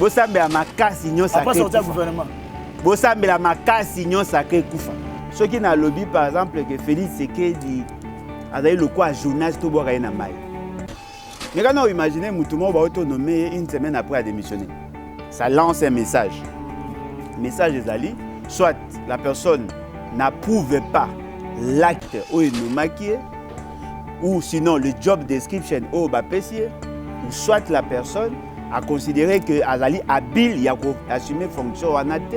bosambela makasi nyonso après sortir du gouvernement bosambela makasi nyonso akekufa soki na lobby par exemple que Félix Tshisekedi azali lokwa journaliste to bwaka ye na mai mais quand on imagine mutu moko baautonomé une semaine après a démissionné ça lance un message ezali soit la personne n'approuve pas l'acte ou enomaki ou sinon le job description ou bapesi ou soit la personne a considéré que azali habile ya ko assumer fonction wana te.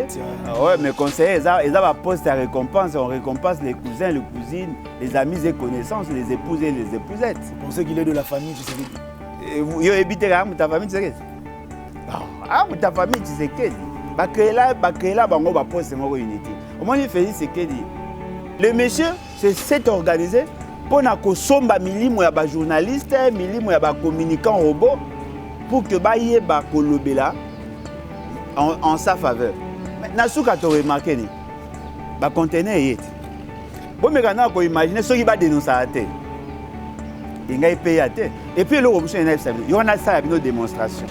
Ouais, mais conseiller ils ont poste à récompense, on récompense les cousins, les cousines, les amis et connaissances, les épouses et les épousettes. Pour ceux qu'il est de la famille, tu sais. Yo habite là ta famille, tu sais. Ah, ta famille, tu sais que bakela bango ba poste moko unité. Au moins il fait c'est que le monsieur s'est organisé pour na ko somba milimo ya ba journaliste, milimo ya ba communicant robot. Pour que baye ba kolobela en sa faveur. Maintenant, ce que tu as remarqué, ba conteneur est. Bon, mais quand on imagine ce qui va dénoncer à terre, il y a payé à terre. Et puis le robot il y en a ça une démonstration.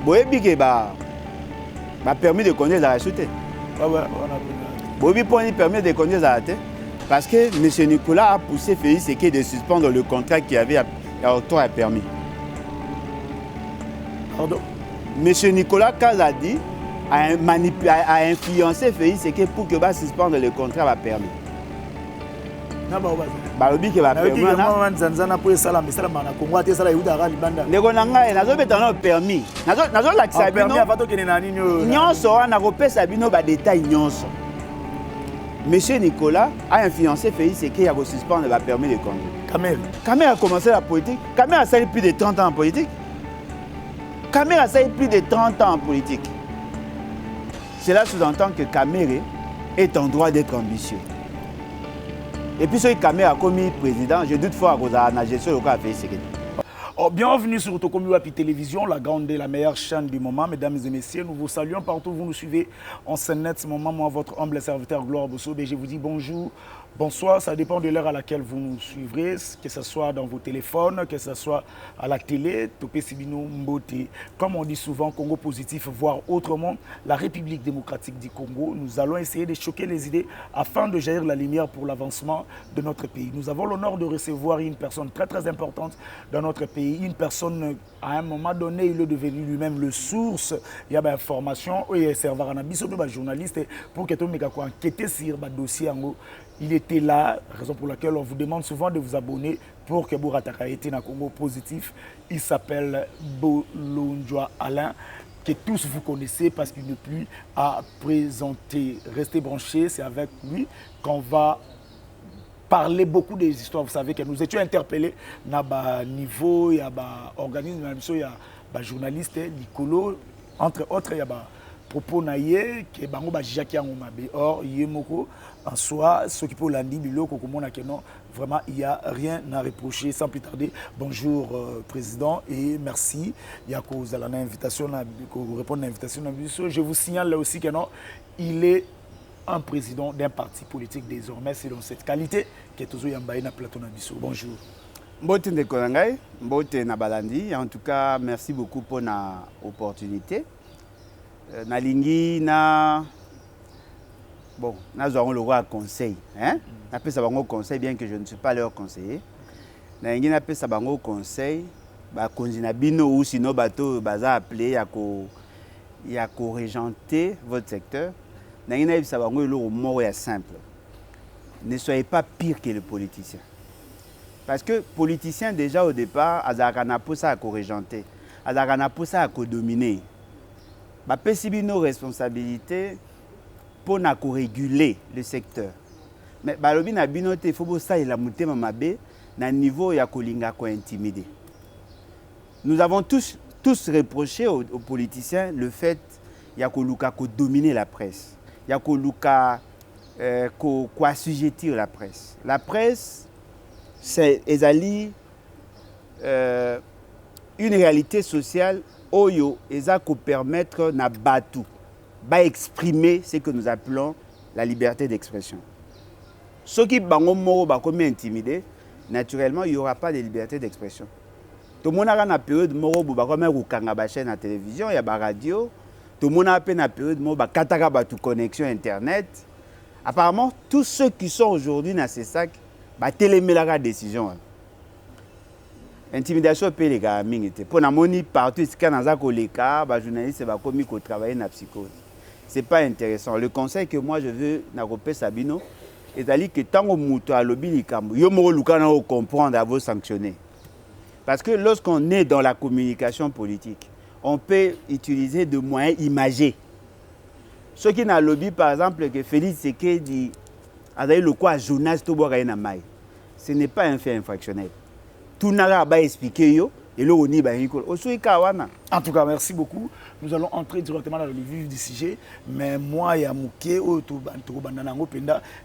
Bon, et puis que ba permis de connaître la racheter. Bon, et puis permis de connaître la terre parce que M. Nicolas a poussé Félix Tshisekedi de suspendre le contrat qui avait octroyé un permis. Monsieur Nicolas Kazadi a influencé Félix Tshisekedi pour que va suspendre le contrat va permis. Balobi que va permis na Zanzana pour ça mais ça na Congo te ça la yuda gali banda. Ndeko nanga nazo betana permis. Nazo lakisa bino. Permis avato kene na nini yo. Nyonso wana kopesa bino ba détail nyonso. Monsieur Nicolas a influencé Félix Tshisekedi à suspendre le permis de conduire. Kamel a commencé la politique. Kamel a sali plus de 30 ans en politique. Kamel a fait plus de 30 ans en politique. Cela sous-entend que Kamel est en droit d'être ambitieux. Et puis, ce Kamel a commis président, je doute fort à la gestion locale à Félix Tshisekedi. Bienvenue sur Tokomi Wapi Télévision, la grande et la meilleure chaîne du moment. Mesdames et messieurs, nous vous saluons partout où vous nous suivez en scène net. Ce moment, moi, votre humble serviteur Gloire Bosso, je vous dis bonjour, bonsoir. Ça dépend de l'heure à laquelle vous nous suivrez, que ce soit dans vos téléphones, que ce soit à la télé, Topé Sibino Mbote. Comme on dit souvent, Congo positif, voire autrement, la République démocratique du Congo. Nous allons essayer de choquer les idées afin de jaillir la lumière pour l'avancement de notre pays. Nous avons l'honneur de recevoir une personne très très importante dans notre pays. Une personne, à un moment donné, il est devenu lui-même le source. Il y a des informations, il y a des journalistes pour que tout le monde enquêter sur le dossier. Il était là, raison pour laquelle on vous demande souvent de vous abonner pour que vous rattrapiez dans Congo positif. Il s'appelle Bolonjoa Alain, que tous vous connaissez parce qu'il n'est plus à présenter. Restez branchés, c'est avec lui qu'on va parler beaucoup des histoires. Vous savez que nous étions interpellés à bas niveau, il y a des organismes, il y a des journalistes, Nicolo, entre autres, il y a des propos naïe, que bango ba jaki yango mabe. Or, yemoko en soi, ce qui peut l'andi bilo kokomona que non, vraiment il y a rien à reprocher. Sans plus tarder, bonjour président et merci. Il y a cause à l'invitation, pour répondre à l'invitation. Je vous signale là aussi que non, il est un président d'un parti politique désormais. C'est dans cette qualité que toujours Yambaye na plateau Nabiso. Bonjour. Mbote Ndekonangai, Mbote Nabalandi. En tout cas, merci beaucoup pour l'opportunité. Nalingi na bon, nous avons le roi conseil, hein? Après ça bango conseil bien que je ne suis pas leur conseiller. Nalingi na pe ça bango conseil, ba konzina bino ou sinon bateau baza appelé ya ko régenter votre secteur. Nalingi na ça bango le mot est simple. Ne soyez pas pire que le politicien. Parce que politicien déjà au départ azakana pour ça à co-régenter, azakana pour ça à co-dominer. Bah, pesi nos responsabilités pour réguler le secteur. Mais balobi na binote il faut ça il a monté mamabe na niveau ya kolinga ko intimider. Nous avons tous reproché aux politiciens le fait ya koluka ko dominer la presse. Ya koluka ko assujettir la presse. La presse c'est ezali une réalité sociale Oyo, eza ko permettre na batu ba exprimer ce que nous appelons la liberté d'expression. Ceux qui bango moro ba comme intimider, naturellement il y aura pas de liberté d'expression. Tout le monde a une période où il y a chaîne à télévision, il y a radio. Tout le monde a une période où il y a une connexion Internet. Apparemment, tous ceux qui sont aujourd'hui dans ces sacs, télémé la décision. Intimidation peut les gars. Pour la monnaie partout, si on a les cas, les journalistes vont commis qu'on travaille dans la psychose. Ce n'est pas intéressant. Le conseil que moi je veux dans Sabino, c'est que tant que nous avons lobby, nous devons comprendre à vous sanctionner. Parce que lorsqu'on est dans la communication politique, on peut utiliser des moyens imagés. Ceux qui ont lobby, par exemple, que Félix Tshisekedi a le quoi journaliste, ce n'est pas un fait infractionnel. Tout n'a pas expliqué. En tout cas, merci beaucoup. Nous allons entrer directement dans le vif du sujet. Mais moi, il y a Mouké,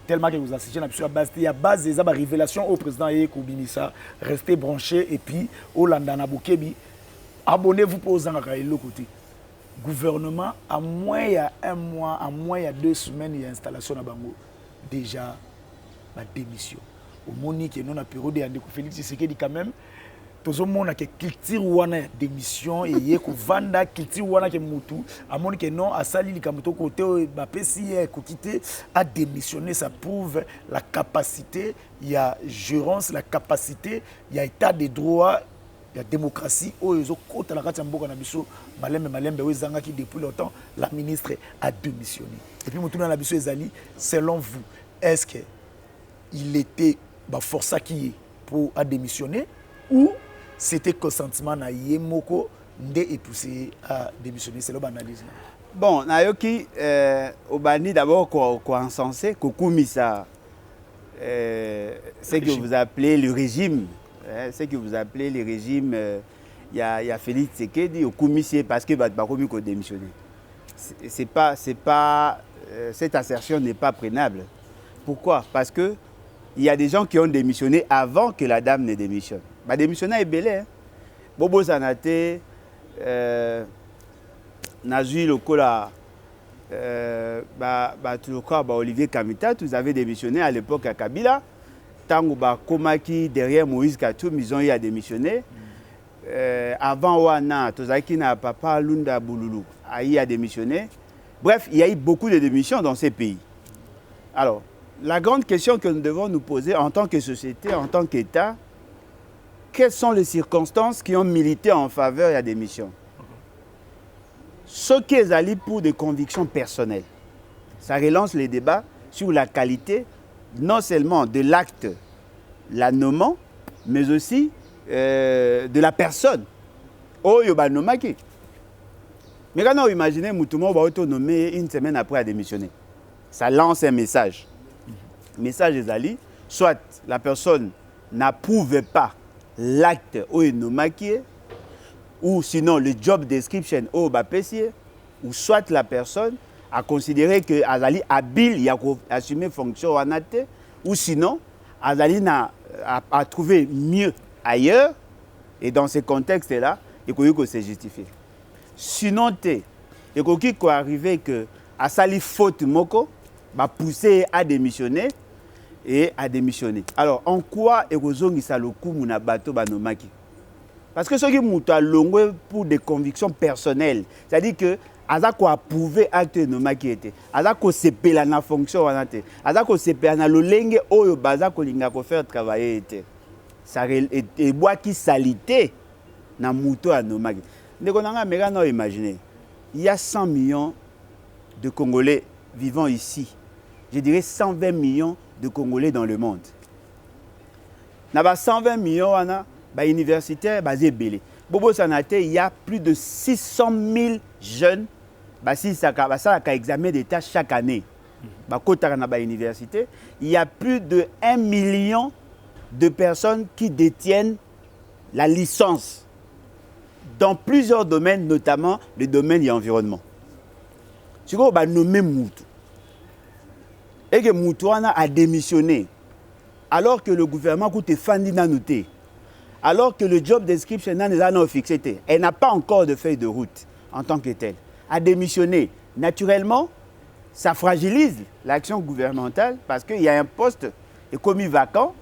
tellement que vous assistez il y a base des révélations au président Yeko Binissa. Restez branchés et puis, au Landana Boukebi, abonnez-vous pour aux le côté. Gouvernement, à moins il y a un mois, à moins il y a 2 semaines, il y a installation à Bango. Déjà, la démission. Au Monique, non à période de Félix Tshisekedi quand même. Tout le monde a culture wana démission et il vanda culture wana ke mutu amoni que non a sali likamuto côté ba pesi ko quitter a démissionner, ça prouve la capacité, il y a gérance, la capacité, il y a état de droit, il y a démocratie oyo kota la kati mboka na biso malembe wezanga qui depuis longtemps la ministre a démissionné. Et puis mutu na biso ezali selon vous, est-ce que il était force qui pour a démissionner ou c'était consentement na Yemoko de poussé à démissionner, c'est l'analyse. Bon, Nayoki, Obani d'abord quoi encensé, Kokumisa, c'est que vous appelez le régime, c'est que vous appelez le régime, il y a Félix Tshisekedi, Kokumisi parce que Bakomi ko démissionné. C'est pas, cette assertion n'est pas prenable. Pourquoi? Parce que il y a des gens qui ont démissionné avant que la dame ne démissionne. Bah démissionner est belé. Bobo Zanate, Nazui Lokola, Olivier Kamita, vous avez démissionné à l'époque à Kabila. Tango Komaki derrière Moïse Katoum, ils ont eu à démissionner. Avant Wana, Tozaki na Papa Lunda Bouloulou a eu à démissionner. Bref, il y a eu beaucoup de démissions dans ces pays. Alors, la grande question que nous devons nous poser en tant que société, en tant qu'État, quelles sont les circonstances qui ont milité en faveur de la démission? Ce qui est allé pour des convictions personnelles. Ça relance les débats sur la qualité, non seulement de l'acte, la nommant, mais aussi de la personne. Oh, yoba nomaki. Mais quand on imagine Moutouma va autonomer une semaine après à démissionner, ça lance un message. Message des alliés, soit la personne n'approuve pas l'acte ou ou sinon le job description ou ou soit la personne a considéré que Azali habile il a assumé fonction anate ou sinon Azali a trouvé mieux ailleurs et dans ce contexte là il faut que c'est justifié. Sinon il faut qu'il arrive que Azali faute moko va pousser à démissionner et à démissionner. Alors, en quoi Erozongi Saloku Munabato Banomaki? Parce que ce qui m'a longué pour des convictions personnelles, c'est-à-dire que Azako a approuvé acte Nomaki était, Azako sepe la fonction anate, Azako sepe na lolenge oyo bazako linga ko faire travailler était. Ça et bois qui salité na muto anomaki. Ndeko nanga mega no imaginer. Il y a 100 millions de Congolais vivant ici. Je dirais 120 millions de Congolais dans le monde. Il y a 120 millions universitaires basés Bélé. Bobo Sanate, il y a plus de 600 000 jeunes qui ont examen d'État chaque année. Il y a plus de 1 million de personnes qui détiennent la licence dans plusieurs domaines, notamment le domaine de l'environnement. Tu vois, on va nommer Moutou. Et que Moutouana a démissionné, alors que le gouvernement coûte fandi n'a noté, alors que le job description n'a fixé, elle n'a pas encore de feuille de route en tant que telle, a démissionné. Naturellement, ça fragilise l'action gouvernementale parce qu'il y a un poste commis vacant,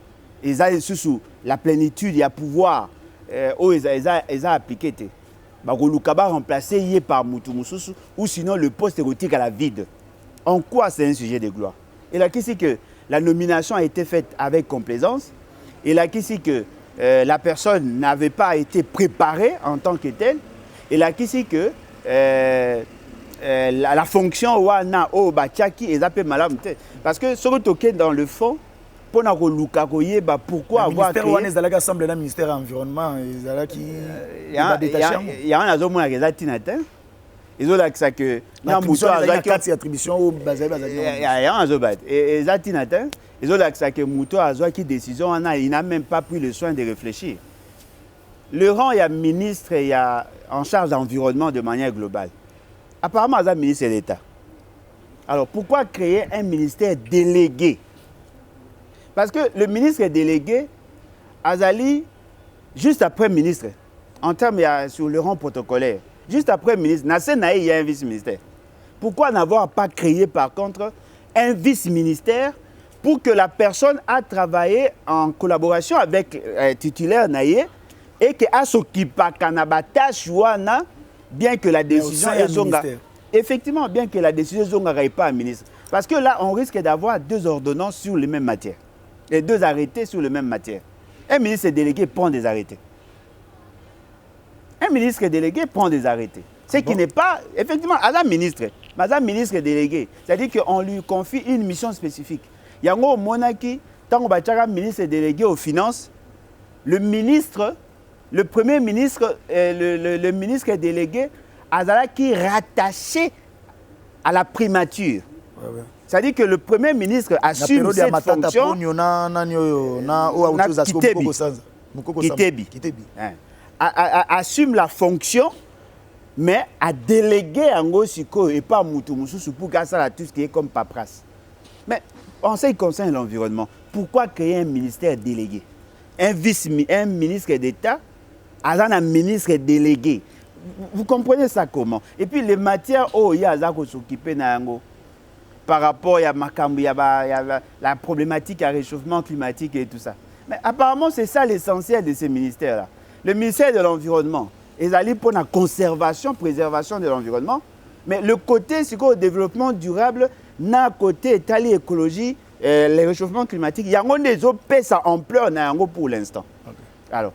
et ça sous la plénitude, il y a pouvoir ils ont appliqué. Bakoluka ba remplacer par Moutou Moussousou ou sinon le poste érotique à la vide. En quoi c'est un sujet de gloire? Et là, qui c'est que la nomination a été faite avec complaisance. Et là, qui c'est que la personne n'avait pas été préparée en tant que telle. Et là, qui c'est que la fonction wana o bachaki et zappé malam. Parce que ce que dans le fond, pour na koluka koyeba pourquoi avoir créé. Le ministère wana ezalaka assemblée na ministère environnement ezalaki il y a un azomona que zatinata. Ils ont l'accès que na muto azaki attribution au bazali il y a un azobat et zatinata. Ils ont l'accès que muto azaki décision il n'a même pas pris le soin de réfléchir. Le rang il y a ministre il y a en charge d'environnement de manière globale. Apparemment il y a ministre d'État. Alors pourquoi créer un ministère délégué? Parce que le ministre est délégué, Azali, juste après ministre, en termes sur le rang protocolaire, juste après ministre, il y a un vice-ministère. Pourquoi n'avoir pas créé par contre un vice-ministère pour que la personne a travaillé en collaboration avec titulaire Naye et qu'elle s'occupe de Kanabata Chouana, bien que la décision est zonga. Effectivement, bien que la décision zonga n'aille pas à ministre. Parce que là, on risque d'avoir deux ordonnances sur les mêmes matières. Et deux arrêtés sur les mêmes matières. Un ministre délégué prend des arrêtés. Un ministre délégué prend des arrêtés. Ce qui n'est pas, effectivement, à la ministre, délégué, c'est-à-dire qu'on lui confie une mission spécifique. Il y a un monarchie, tant qu'on va ministre délégué aux finances, le ministre, le premier ministre, le ministre délégué, qui est rattaché à la primature. Ouais. C'est-à-dire que le Premier ministre assume cette fonction. Kitebi. Assume la fonction, mais a délégué en Gosiko et pas Moutou Moussou pour qu'à ça tout ce qui est comme paperasse. Mais en ce qui concerne l'environnement, pourquoi créer un ministère délégué? Un ministre d'État, un ministre délégué. Vous comprenez ça comment? Et puis les matières où il y a s'occuper par rapport à la problématique à réchauffement climatique et tout ça. Mais apparemment, c'est ça l'essentiel de ces ministères-là. Le ministère de l'Environnement, ils allaient pour la conservation, préservation de l'environnement, mais le côté c'est quoi, développement durable, n'a côté étali écologie, le réchauffement climatique, il y a des autres pays sa ampleur pour l'instant. Okay. Alors,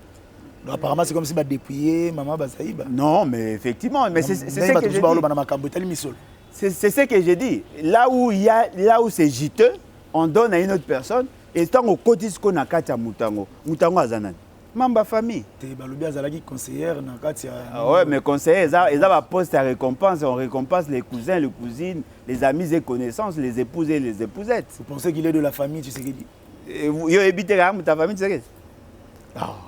donc, apparemment, c'est comme si dépouiller maman Basaïba. Non, mais effectivement, mais c'est ce que je dis. C'est ce que j'ai dit. Là où c'est juteux, on donne à une autre personne et tant qu'on cotise qu'on a katia Moutango azanan. Mamba famille. Tu es conseillère na katia. Ouais, mais conseillère, ils ont un poste à récompense. On récompense les cousins, les cousines, les amis et connaissances, les épouses et les épousettes. Vous pensez qu'il est de la famille, tu sais qu'il dit? Vous habitez là, ta famille, tu sais qu'il dit?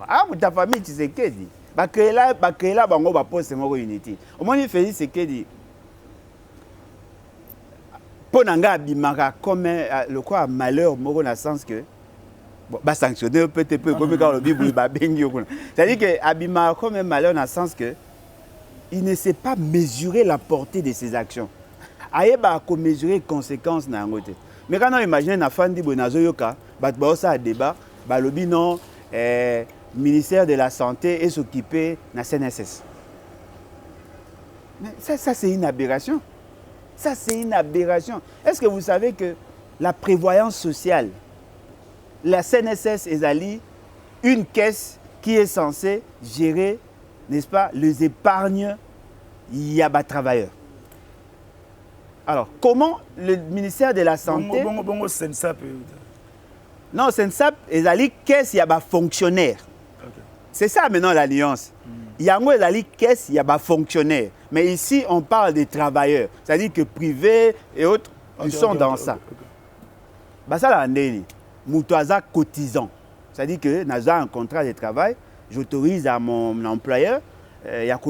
Ah, ta famille, tu sais qu'il dit? Bah créer là, bango ba poste moko unité. Au moins il fait ce qu'il dit. Pour nanga abimaka comme le quoi malheur moko dans le sens que bah sanctionner peut-être comme quand le bible ba bengi. C'est-à-dire que abimaka comme un malheur dans le sens que il ne sait pas mesurer la portée de ses actions. Aye ba ko mesurer les conséquences na ngote. Mais quand on imagine na fandi bonazo yoka, ba ça débat, ba lobi non ministère de la santé et s'occuper de la CNSS. Mais ça c'est une aberration. Ça, c'est une aberration. Est-ce que vous savez que la prévoyance sociale, la CNSS est une caisse qui est censée gérer, n'est-ce pas, les épargnes Yaba travailleurs. Alors, comment le ministère de la Santé... Non, Sensap est caisse Yaba fonctionnaire. Okay. C'est ça maintenant l'alliance. Yango est caisse Yaba fonctionnaire. Mais ici, on parle des travailleurs. C'est-à-dire que privés et autres, ils sont dans ça. Bah ça, là, Moutouaza cotisant. C'est-à-dire que dans un contrat de travail, j'autorise à mon employeur, il y a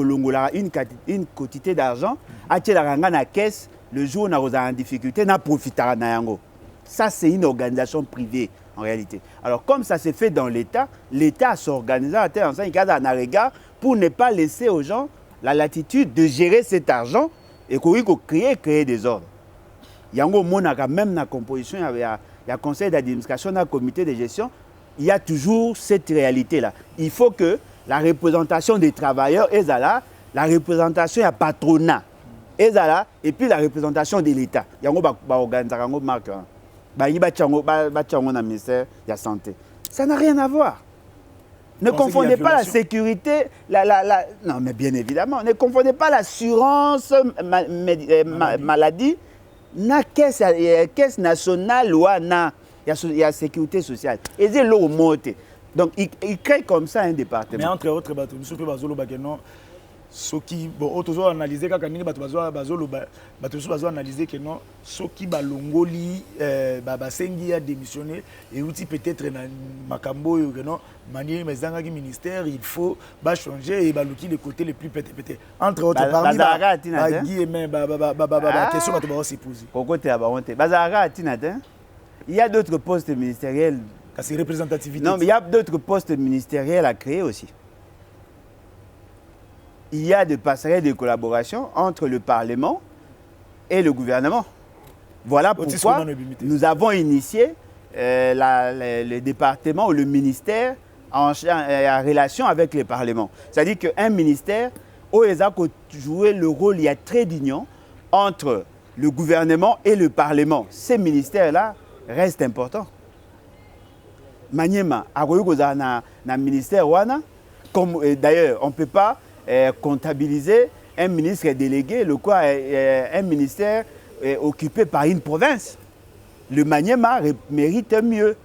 une quantité d'argent, à la caisse, le jour où on est en difficulté, on profite de ça. Ça, c'est une organisation privée, en réalité. Alors, comme ça s'est fait dans l'État, l'État s'organise à tel ensemble, pour ne pas laisser aux gens la latitude de gérer cet argent et créer des ordres. Il y a même dans la composition, il y a un conseil d'administration, un comité de gestion, il y a toujours cette réalité-là. Il faut que la représentation des travailleurs, et la représentation du patronat, et puis la représentation de l'État. Il y a une organisation qui marque. Il y a un ministère de la Santé. Ça n'a rien à voir. Ne confondez pas la sécurité, non, mais bien évidemment, ne confondez pas l'assurance maladie, la caisse nationale ou la sécurité sociale. Et c'est l'eau monté. Donc, il crée comme ça un département. Mais entre autres, nous sommes ceux qui ont analysé quand analysé que non ceux qui balongoli basengi a démissionné et aussi peut-être na makambo que non manier mais zanga qui ministère il faut changer et baluki les côtés les plus pété entre autres parmi la question que tu vas se poser côté à baonte bazara tinate il y a d'autres postes ministériels c'est représentativité. Non mais il y a d'autres postes ministériels à créer aussi. Il y a des passerelles de collaboration entre le Parlement et le gouvernement. Voilà pourquoi nous avons initié le département ou le ministère en relation avec le Parlement. C'est-à-dire qu'un ministère, où il a joué le rôle, il y a très d'union entre le gouvernement et le Parlement. Ces ministères-là restent importants. Maniema, à un ministère, d'ailleurs, on ne peut pas comptabiliser un ministre délégué, un ministère occupé par une province. Le Maniema mérite mieux.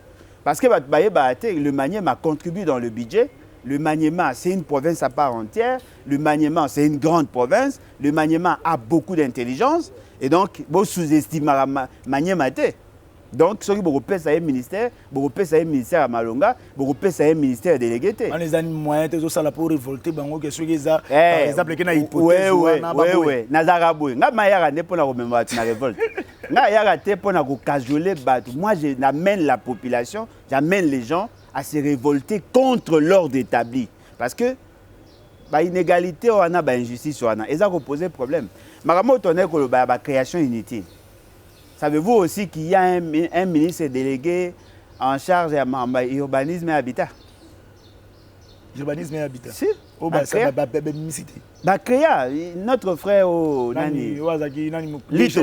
Parce que le Maniema contribue dans le budget. Le Maniema, c'est une province à part entière. Le Maniema, c'est une grande province. Le Maniema a beaucoup d'intelligence. Et donc, vous sous-estimez Maniema. Donc, ceux qui ont un ministère, un ministère à Malonga, un ministère délégué. On les a moyens de pour révolter, par exemple, qui a une hypothèse. Oui. Nazaraboué. Nga mayara ne pour la révolte. Nga yara te pour la cajoler. Moi, j'amène la population, j'amène les gens à se révolter contre l'ordre établi. Parce que l'inégalité, on a l'injustice, on a. Et ça pose problème. Maramo tonne que la création inutile. Savez-vous aussi qu'il y a un ministre délégué en charge de l'urbanisme et habitat? Urbanisme et habitat. Si. Créa, notre frère Nani. Lito.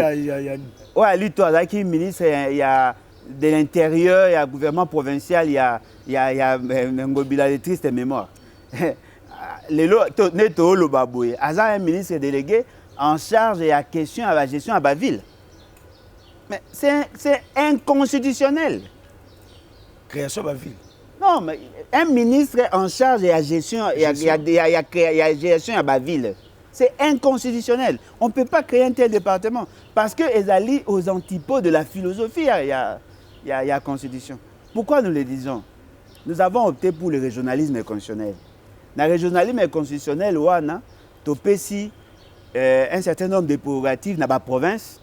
Ouais, Lito, ministre, il y a de l'intérieur, il y a le gouvernement provincial, il y a un triste mémoire. Un ministre délégué en charge de la question de la gestion de la ville. Mais c'est inconstitutionnel. Création de la ville. Non, mais un ministre en charge de la gestion de la ville. C'est inconstitutionnel. On ne peut pas créer un tel département. Parce qu'ils allient aux antipodes de la philosophie, il y a la constitution. Pourquoi nous le disons? Nous avons opté pour le régionalisme constitutionnel. Dans le régionalisme constitutionnel, on a un certain nombre de prérogatives dans la province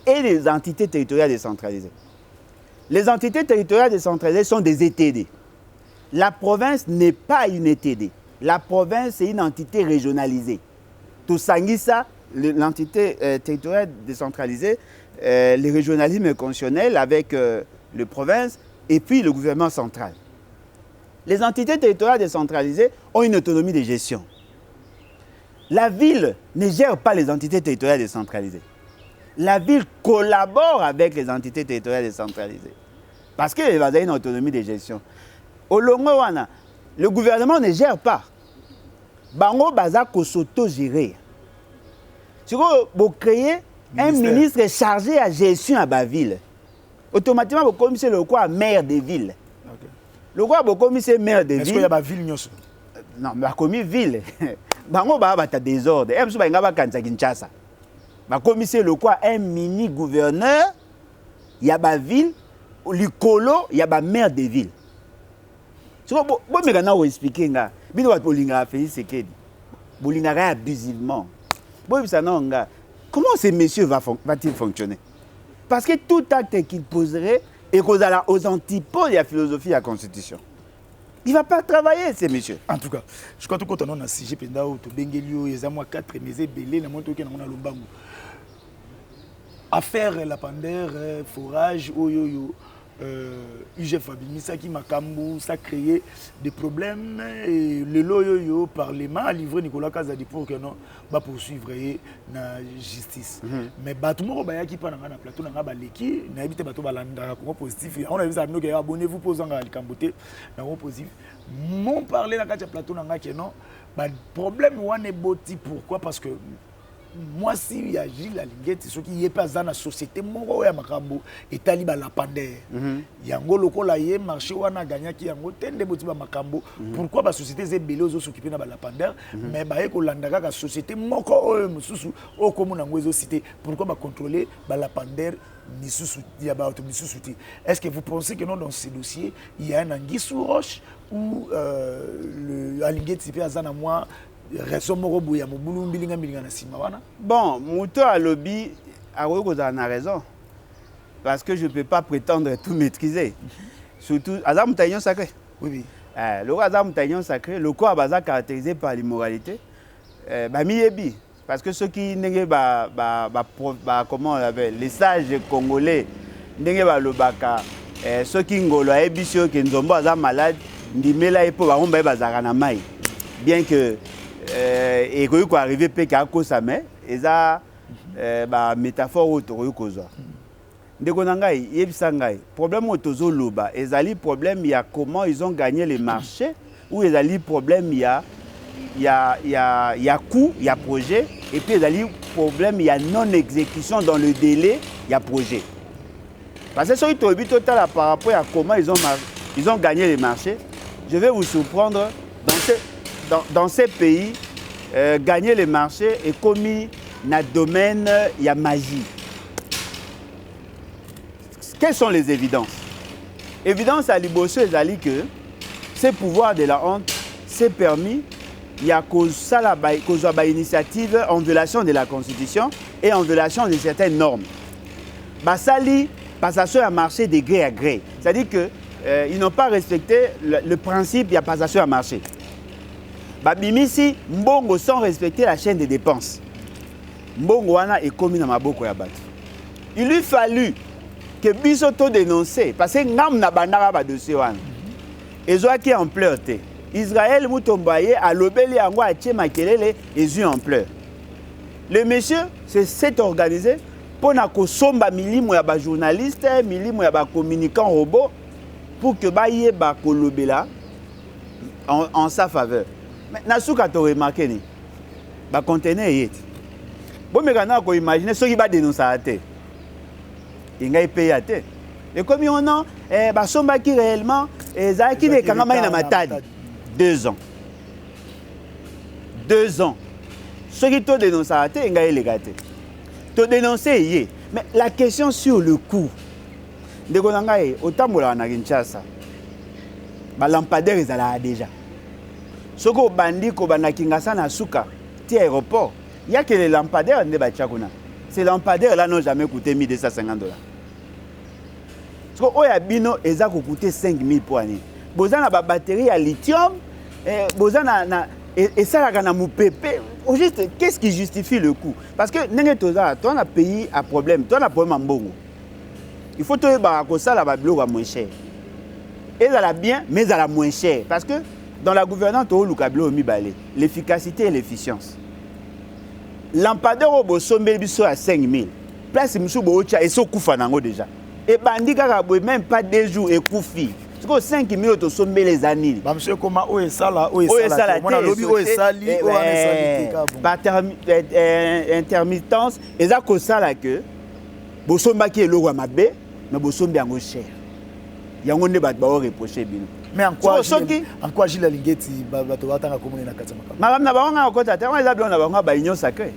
et les entités territoriales décentralisées. Les entités territoriales décentralisées sont des ETD. La province n'est pas une ETD. La province est une entité régionalisée. Tout ça, l'entité territoriale décentralisée, le régionalisme constitutionnel avec les provinces et puis le gouvernement central. Les entités territoriales décentralisées ont une autonomie de gestion. La ville ne gère pas les entités territoriales décentralisées. La ville collabore avec les entités territoriales décentralisées. Parce qu'elle a une autonomie de gestion. Au Longowana, le gouvernement ne gère pas. Bango baza ko s'auto-gérer. Si vous créez un ministre chargé à gestion à la ville, automatiquement vous commissaire le quoi maire des villes. Le quoi vous commissaire maire des villes. Est-ce qu'il y a une ville? Non, mais commis ville. Bango baza désordre. Même si vous avez un Kinshasa. Ma commissaire le quoi un mini gouverneur, il y a ma ville, l'icolo, il y a ma maire de ville. Tu vois, bon, mais quand on explique nga, bien on va polinga faire ce qu'il dit. Polinga abusivement. Bon, ça non nga. Comment ces messieurs va-t-il fonctionner? Parce que tout acte qu'il poserait est aux antipodes de la philosophie de la Constitution. Il ne va pas travailler, ces messieurs. En tout cas, je crois que quand on a un sujet, Bengelio, il y a 4 mais belé, la moto qui est dans Lombango. Affaire la pandère, forage, oyoyo. UGF Abimisaki Makambu, ça a créé des problèmes et le loyo Parlement a livré Nicolas Kazadi pour que non va poursuivre la justice. Mais Batoumo Bayaki pas dans le plateau n'a pas l'équipe, n'a évité Batou Balanda comme positif. On a vu ça nous que abonnez-vous posant à Camboté dans positif. Mon parler dans le plateau n'a que non. Problème on est boti pourquoi parce que moi si il y a Gilles Alingeti ce qui est pas dans la société moko ya makambo etali ba lapande yango lokola ye marché wana gagna ki yango tende boti ba makambo pourquoi ba société zebele ozo s'occuper na ba lapande mais ba eko landaka ka société moko oyo mususu okomona ngwezo cité pourquoi ba contrôler ba lapande misusu ya ba auto misusu ti est-ce que vous pensez que non dans ce dossier il y a un anguille sous roche ou le Alingeti pe azana moi bon, Mouto à lobby a raison. Parce que je ne peux pas prétendre tout maîtriser. Surtout, Azam Moutaillon sacré. Oui. Le Azam Moutaillon sacré, le corps est caractérisé par l'immoralité. Parce que ceux qui n'ont pas, comment on l'appelle, les sages congolais, n'ont pas le baka, ceux qui n'ont pas qui sont malades, bien que et quand il arrive à cause mais eza métaphore autour cause ndeko nangai yebisangai problème otozo loba ezali problème il y a comment ils ont gagné les marchés ou ezali problème il y a coût il y a projet et puis ezali problème il y a non exécution dans le délai il y a projet parce que sur tobi total par rapport à comment ils ont gagné les marchés je vais vous surprendre dans ces pays, gagner les marchés est commis dans le domaine de la magie. Quelles sont les évidences? Évidence à l'Ibosso et que ces pouvoirs de la honte, c'est permis, il y a cause initiative en violation de la Constitution et en violation de certaines normes. Basali, passation à marché de gré à gré. C'est-à-dire qu'ils n'ont pas respecté le principe de la passation à marché. Babimisi mbongo sans respecter la chaîne de dépenses. Mbongo wana est commis dans maboko ya bato. Il lui fallu que Bisoto dénonce parce que ngam na bandara ba dossier wana. Ezoaki en pleurs te. Israël Mutombaye a lobeli yango a tie makelele ezu en pleurs. Le monsieur s'est organisé pour na kosomba milimo ya ba journaliste, milimo ya ba communicant robot pour que ba yé ba kolobela en sa faveur. Nasuka to remarqué ni ba conteneur yet bon mais quand on imagine ceux qui va dénoncer à terre il ngay payer à terre et comme on a ba somba qui réellement za qui ne kanga mai na matadi 2 ans ceux qui to dénoncer à terre ngay légaté to dénoncer yé mais la question sur le coût de konanga e otambola na Kinshasa ba lampadaire ezala déjà Soko bandi ko banakingasa na suka ti aéroport il y a que les lampadaires ne bacha kuna ces lampadaires là n'ont jamais coûté $1250 Soko oya bino eza ko coûter 5000 pour année bozana ba batterie à lithium bozana na et ça la kana mupepe au juste qu'est-ce qui justifie le coût parce que nenge toza toi na pays à problème toi na problème mbongo il faut to ba ko sala ba biloko moins cher et ça la bien mais ça la moins cher parce que dans la gouvernance, l'efficacité et l'efficience. Lampadaire au Bossombe à 5 000. Place Moussoubocha et Sokoufanango déjà. Et Bandika même pas 2 jours et Koufi. C'est 5 000 au Sombe les années. Monsieur, comment où est ça là? Où est ça là? Par intermittence, et ça que ça là que Bossomba qui est le roi Mabé, mais Bossombe est cher. Il y a un débat qui va reprocher. Mais en quoi Gilles Alingeti bato batanga komona na kati makamba madame na bango ngakota te eza bien na bango ba union sacrée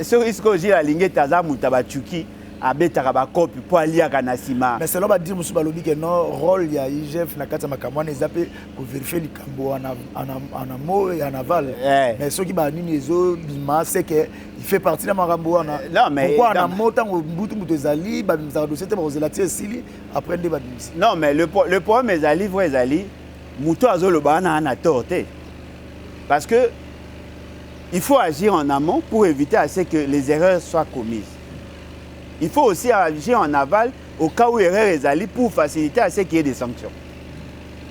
so isko Gilles Alingeti aza muta ba chuki abetaka ba copie pour alia kana sima mais selon ba dire musu balobi que non rôle ya IGF na kati makamba na ezape ko vérifier likambo en amont et en aval mais ceux qui ba nini ezo bima c'est que il fait partie de makambo na non mais pourquoi na motango mbutu ezali ba bimza dossier te ba ozelatie sili après de ba non mais le problème ezali vrai ezali muto azoloba na torte parce que il faut agir en amont pour éviter à ce que les erreurs soient commises il faut aussi agir en aval au cas où erreur est allée pour faciliter à ce qu'il y ait des sanctions.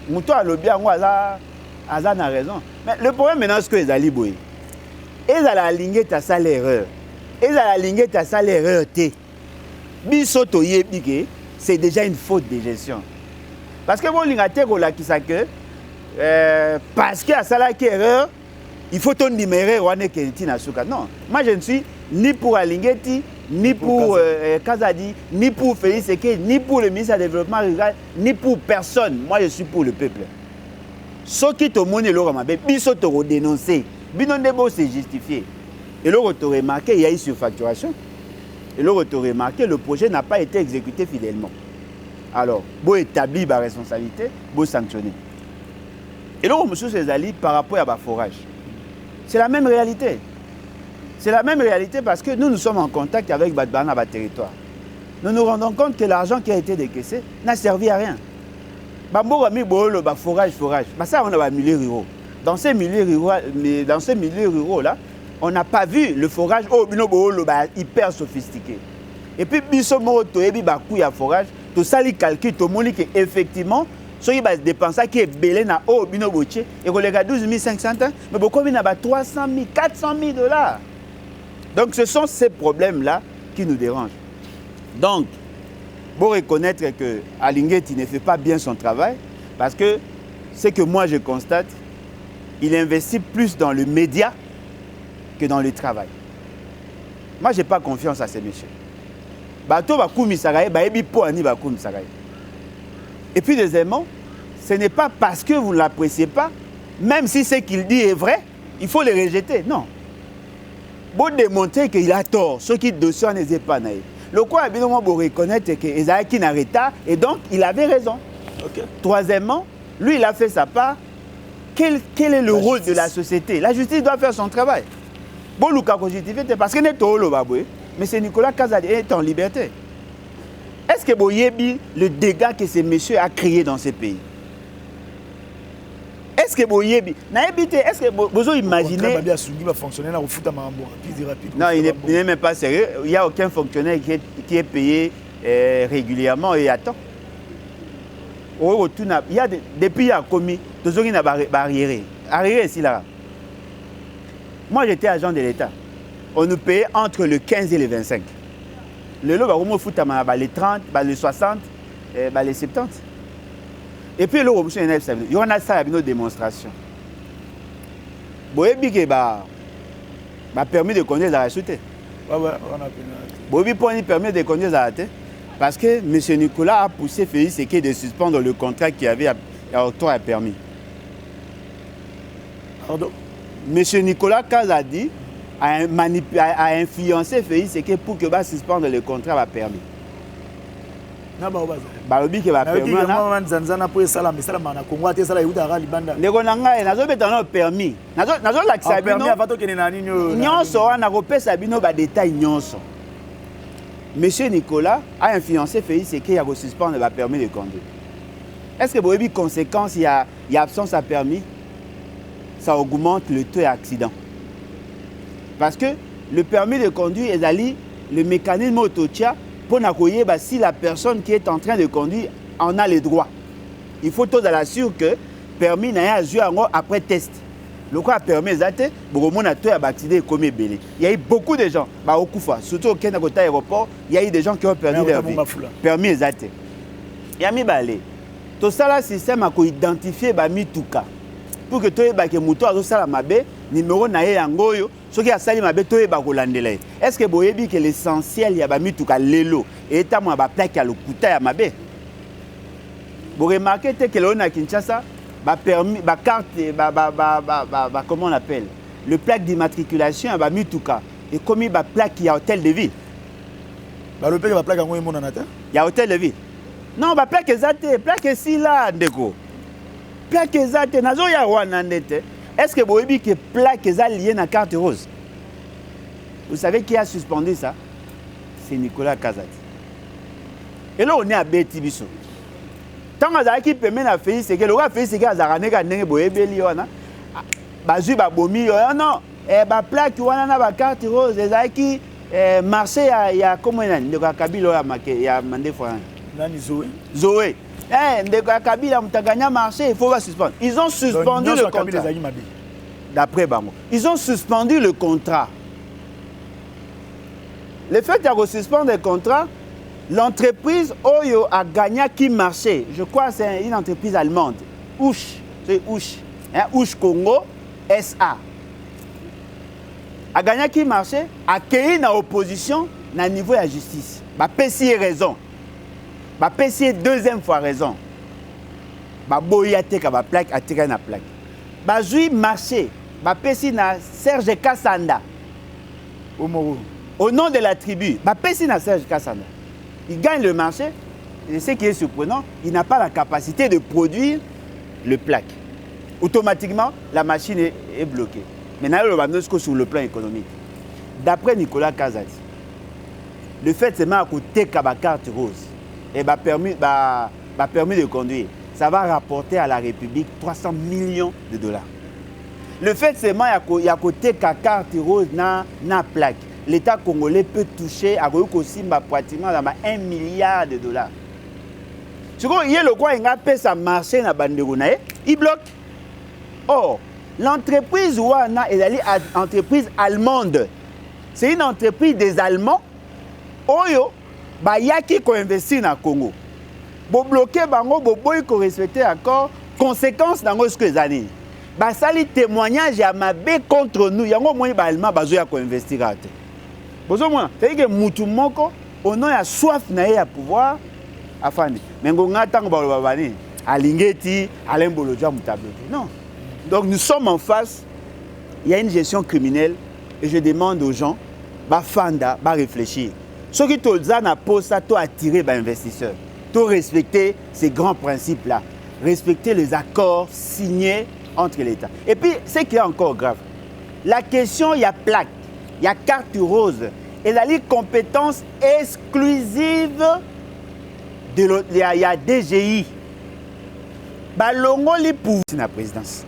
Mouto a le bien, a raison. Mais le problème maintenant, c'est que les allés boy. Ils allaient aligner ta sale erreur. Ils allaient aligner ta sale erreur. Bisoto yebike, c'est déjà une faute de gestion. Parce que bon, l'ingate qui ça que parce qu'il y a ça qui erreur, il faut ton numéro wane keliti na suka. Non, moi je ne suis ni pour Alingeti, ni pour Kazadi, ni pour Félix Eke, ni pour le ministre du Développement rural, ni pour personne. Moi je suis pour le peuple. Ce qui te montre le ramabe, biso te redénoncer, binon debo c'est justifié. Et le retour remarqué, il y a eu surfacturation. Et le retour remarqué, le projet n'a pas été exécuté fidèlement. Alors, vous établir la responsabilité, vous sanctionner. Et là, monsieur Césali, par rapport à la forage, c'est la même réalité. C'est la même réalité parce que nous sommes en contact avec Badbana, notre territoire. Nous nous rendons compte que l'argent qui a été décaissé n'a servi à rien. Forage. Ça, on a des milieux ruraux. Dans ces milieux ruraux-là, on n'a pas vu le forage hyper sophistiqué. Et puis, il y a forage, tout ça, il calcule, tout le monde dit qu'effectivement, ceux qui vont dépenser qui est belé na au bino boche et qu'on les a 12 500 mais beaucoup il y a 300 000 400 000 $. Donc ce sont ces problèmes là qui nous dérangent. Donc pour reconnaître que Alingeti ne fait pas bien son travail parce que ce que moi je constate, il investit plus dans le média que dans le travail. Moi j'ai pas confiance à ces messieurs. Bato ba kumisaraye ba ebi po ani ba kumisaraye. Et puis deuxièmement, ce n'est pas parce que vous ne l'appréciez pas, même si ce qu'il dit est vrai, il faut le rejeter. Non. Pour démontrer qu'il a tort, ceux qui dossiers n'est pas naïfs. Le quoi, évidemment, pour reconnaître qu'Esaïki n'arrête pas, et donc il avait raison. Okay. Troisièmement, lui, il a fait sa part. Quel est le rôle de la société? La justice doit faire son travail. Bon, Luka, parce que n'est pas mais c'est Nicolas Kazadi est en liberté. Est-ce que vous voyez le dégât que ce monsieur a créé dans ce pays? Est-ce que vous voyez est-ce que vous imaginez... Non, il n'est même pas sérieux. Il n'y a aucun fonctionnaire qui est payé régulièrement et à temps. Il y a depuis il y a commis, toujours il y a barrière. Arrière ici là. Moi j'étais agent de l'État. On nous payait entre le 15 et le 25. Le lot va fout les 30, les 60, les 70. Et puis le lot il y en a ça une démonstration. Boyebi qui m'a permis de conduire la racheter. Boyebi permis de conduire la racheter parce que M. Nicolas a poussé Félix Eke de suspendre le contrat qui avait octroyé un permis. Pardon? M. Nicolas Kazadi a influencé Félix Eke pour que va suspendre le contrat va permis. Balobi que va permis na zanzana pour ça la misala mana Congo te sala yuda ga libanda ndeko nanga nazo betana permis nazo lakisa bino permis avato kene na nini nyonso wana kopesa bino ba détail nyonso. Monsieur Nicolas a influencé Félix Eke a suspendre le permis de conduire. Est-ce que vous avez vu conséquence il y a absence à permis? Ça augmente le taux d'accident. Parce que le permis de conduire est allé le mécanisme autotia pour n'accueillir si la personne qui est en train de conduire en a les droits. Il faut tout assurer que permis n'a joué après test. Le quoi permis exact, beaucoup de gens ont accident comme belé. Il y a eu beaucoup de gens, surtout au Kenya côté aéroport, il y a eu des gens qui ont perdu leur vie. Permis exact. Il y a mis balé. Tout ça là système a identifié mituka pour que toi que moto azo sala mabe numéro na yangoyo soki asali mabe to ba kolandela. Est-ce que boyebi que l'essentiel ya mituka lelo et tamo ba plaque ya lokuta ya mabe? Vous remarquez que le na Kinshasa permis carte comment on appelle le plaque d'immatriculation à mituka et comme il plaque il y a hôtel de ville. Le plaque plaque en monanata. Il y a hôtel de ville. Non, plaque exacte, plaque si là ndeko. Plaque exacte nazo ya wana ndete. Est-ce que vous voyez que plaque exacte liée à la carte rose? Vous savez qui a suspendu ça? C'est Nicolas Kazadi. Et là on est à Bétibiso. Tant que qui permet à faire c'est que le roi fait c'est que azarane ka ndenge boyebeli wana bazui ba bomi non plaque wana na ba carte rose ezaki marché il y a comment il y a Kabila il y a mandé fois. Nani Zoé. Zoé. Kabila a gagné marché, il faut pas suspendre. Ils ont suspendu le contrat. D'après Bango. Ils ont suspendu le contrat. Le fait de suspendre le contrat, l'entreprise Oyo a gagné qui marché. Je crois que c'est une entreprise allemande. Ouch. C'est Ouch. Ouch Congo SA. A gagné qui marché, a créé une opposition au niveau de la justice. Bah, PCI raison. Bah, PCI deuxième fois raison. Bah, boya teka ba plaque, a tiré na plaque. Bah, joui marché. Bah, PCI na Serge Kassanda. Au nom de la tribu. Bah, PCI na Serge Kassanda. Il gagne le marché. Et ce qui est surprenant, il n'a pas la capacité de produire le plaque. Automatiquement, la machine est bloquée. Maintenant, on va dire sur le plan économique. D'après Nicolas Kazadi, le fait seulement à côté de la carte rose et permis de conduire, ça va rapporter à la République 300 millions de dollars. Le fait seulement à côté de la carte rose na plaque, l'État congolais peut toucher à pratiquement 1 milliard de dollars. Ce qu'il y a le quoi, il a ça marché dans Bandegona, il bloque. Or, l'entreprise Wana est une entreprise allemande. C'est une entreprise des Allemands. Oyo, yaki ko investir na Congo. Bo bloquer bango, bo boy ko respecter accord. Conséquence dans ce que les années. Ba sali témoignage ya mabe contre nous. Yango moi ba allemand bazo ya ko investir ate. Bozo moi, c'est que mutu moko au nom ya soif na ya pouvoir afandi. Mengo ngata ngo ba bani. Alingeti, Alain Bolodja mutablo. Non. Donc nous sommes en face, il y a une gestion criminelle et je demande aux gens, fanda, réfléchir. Ceux qui te disent ça, tu attirer les investisseurs, tu respecter ces grands principes-là, respecter les accords signés entre l'État. Et puis, ce qui est encore grave, la question, il y a plaque, il y a carte rose, et la compétence exclusive de il y a DGI. Balongo les pouvoirs de la présidence.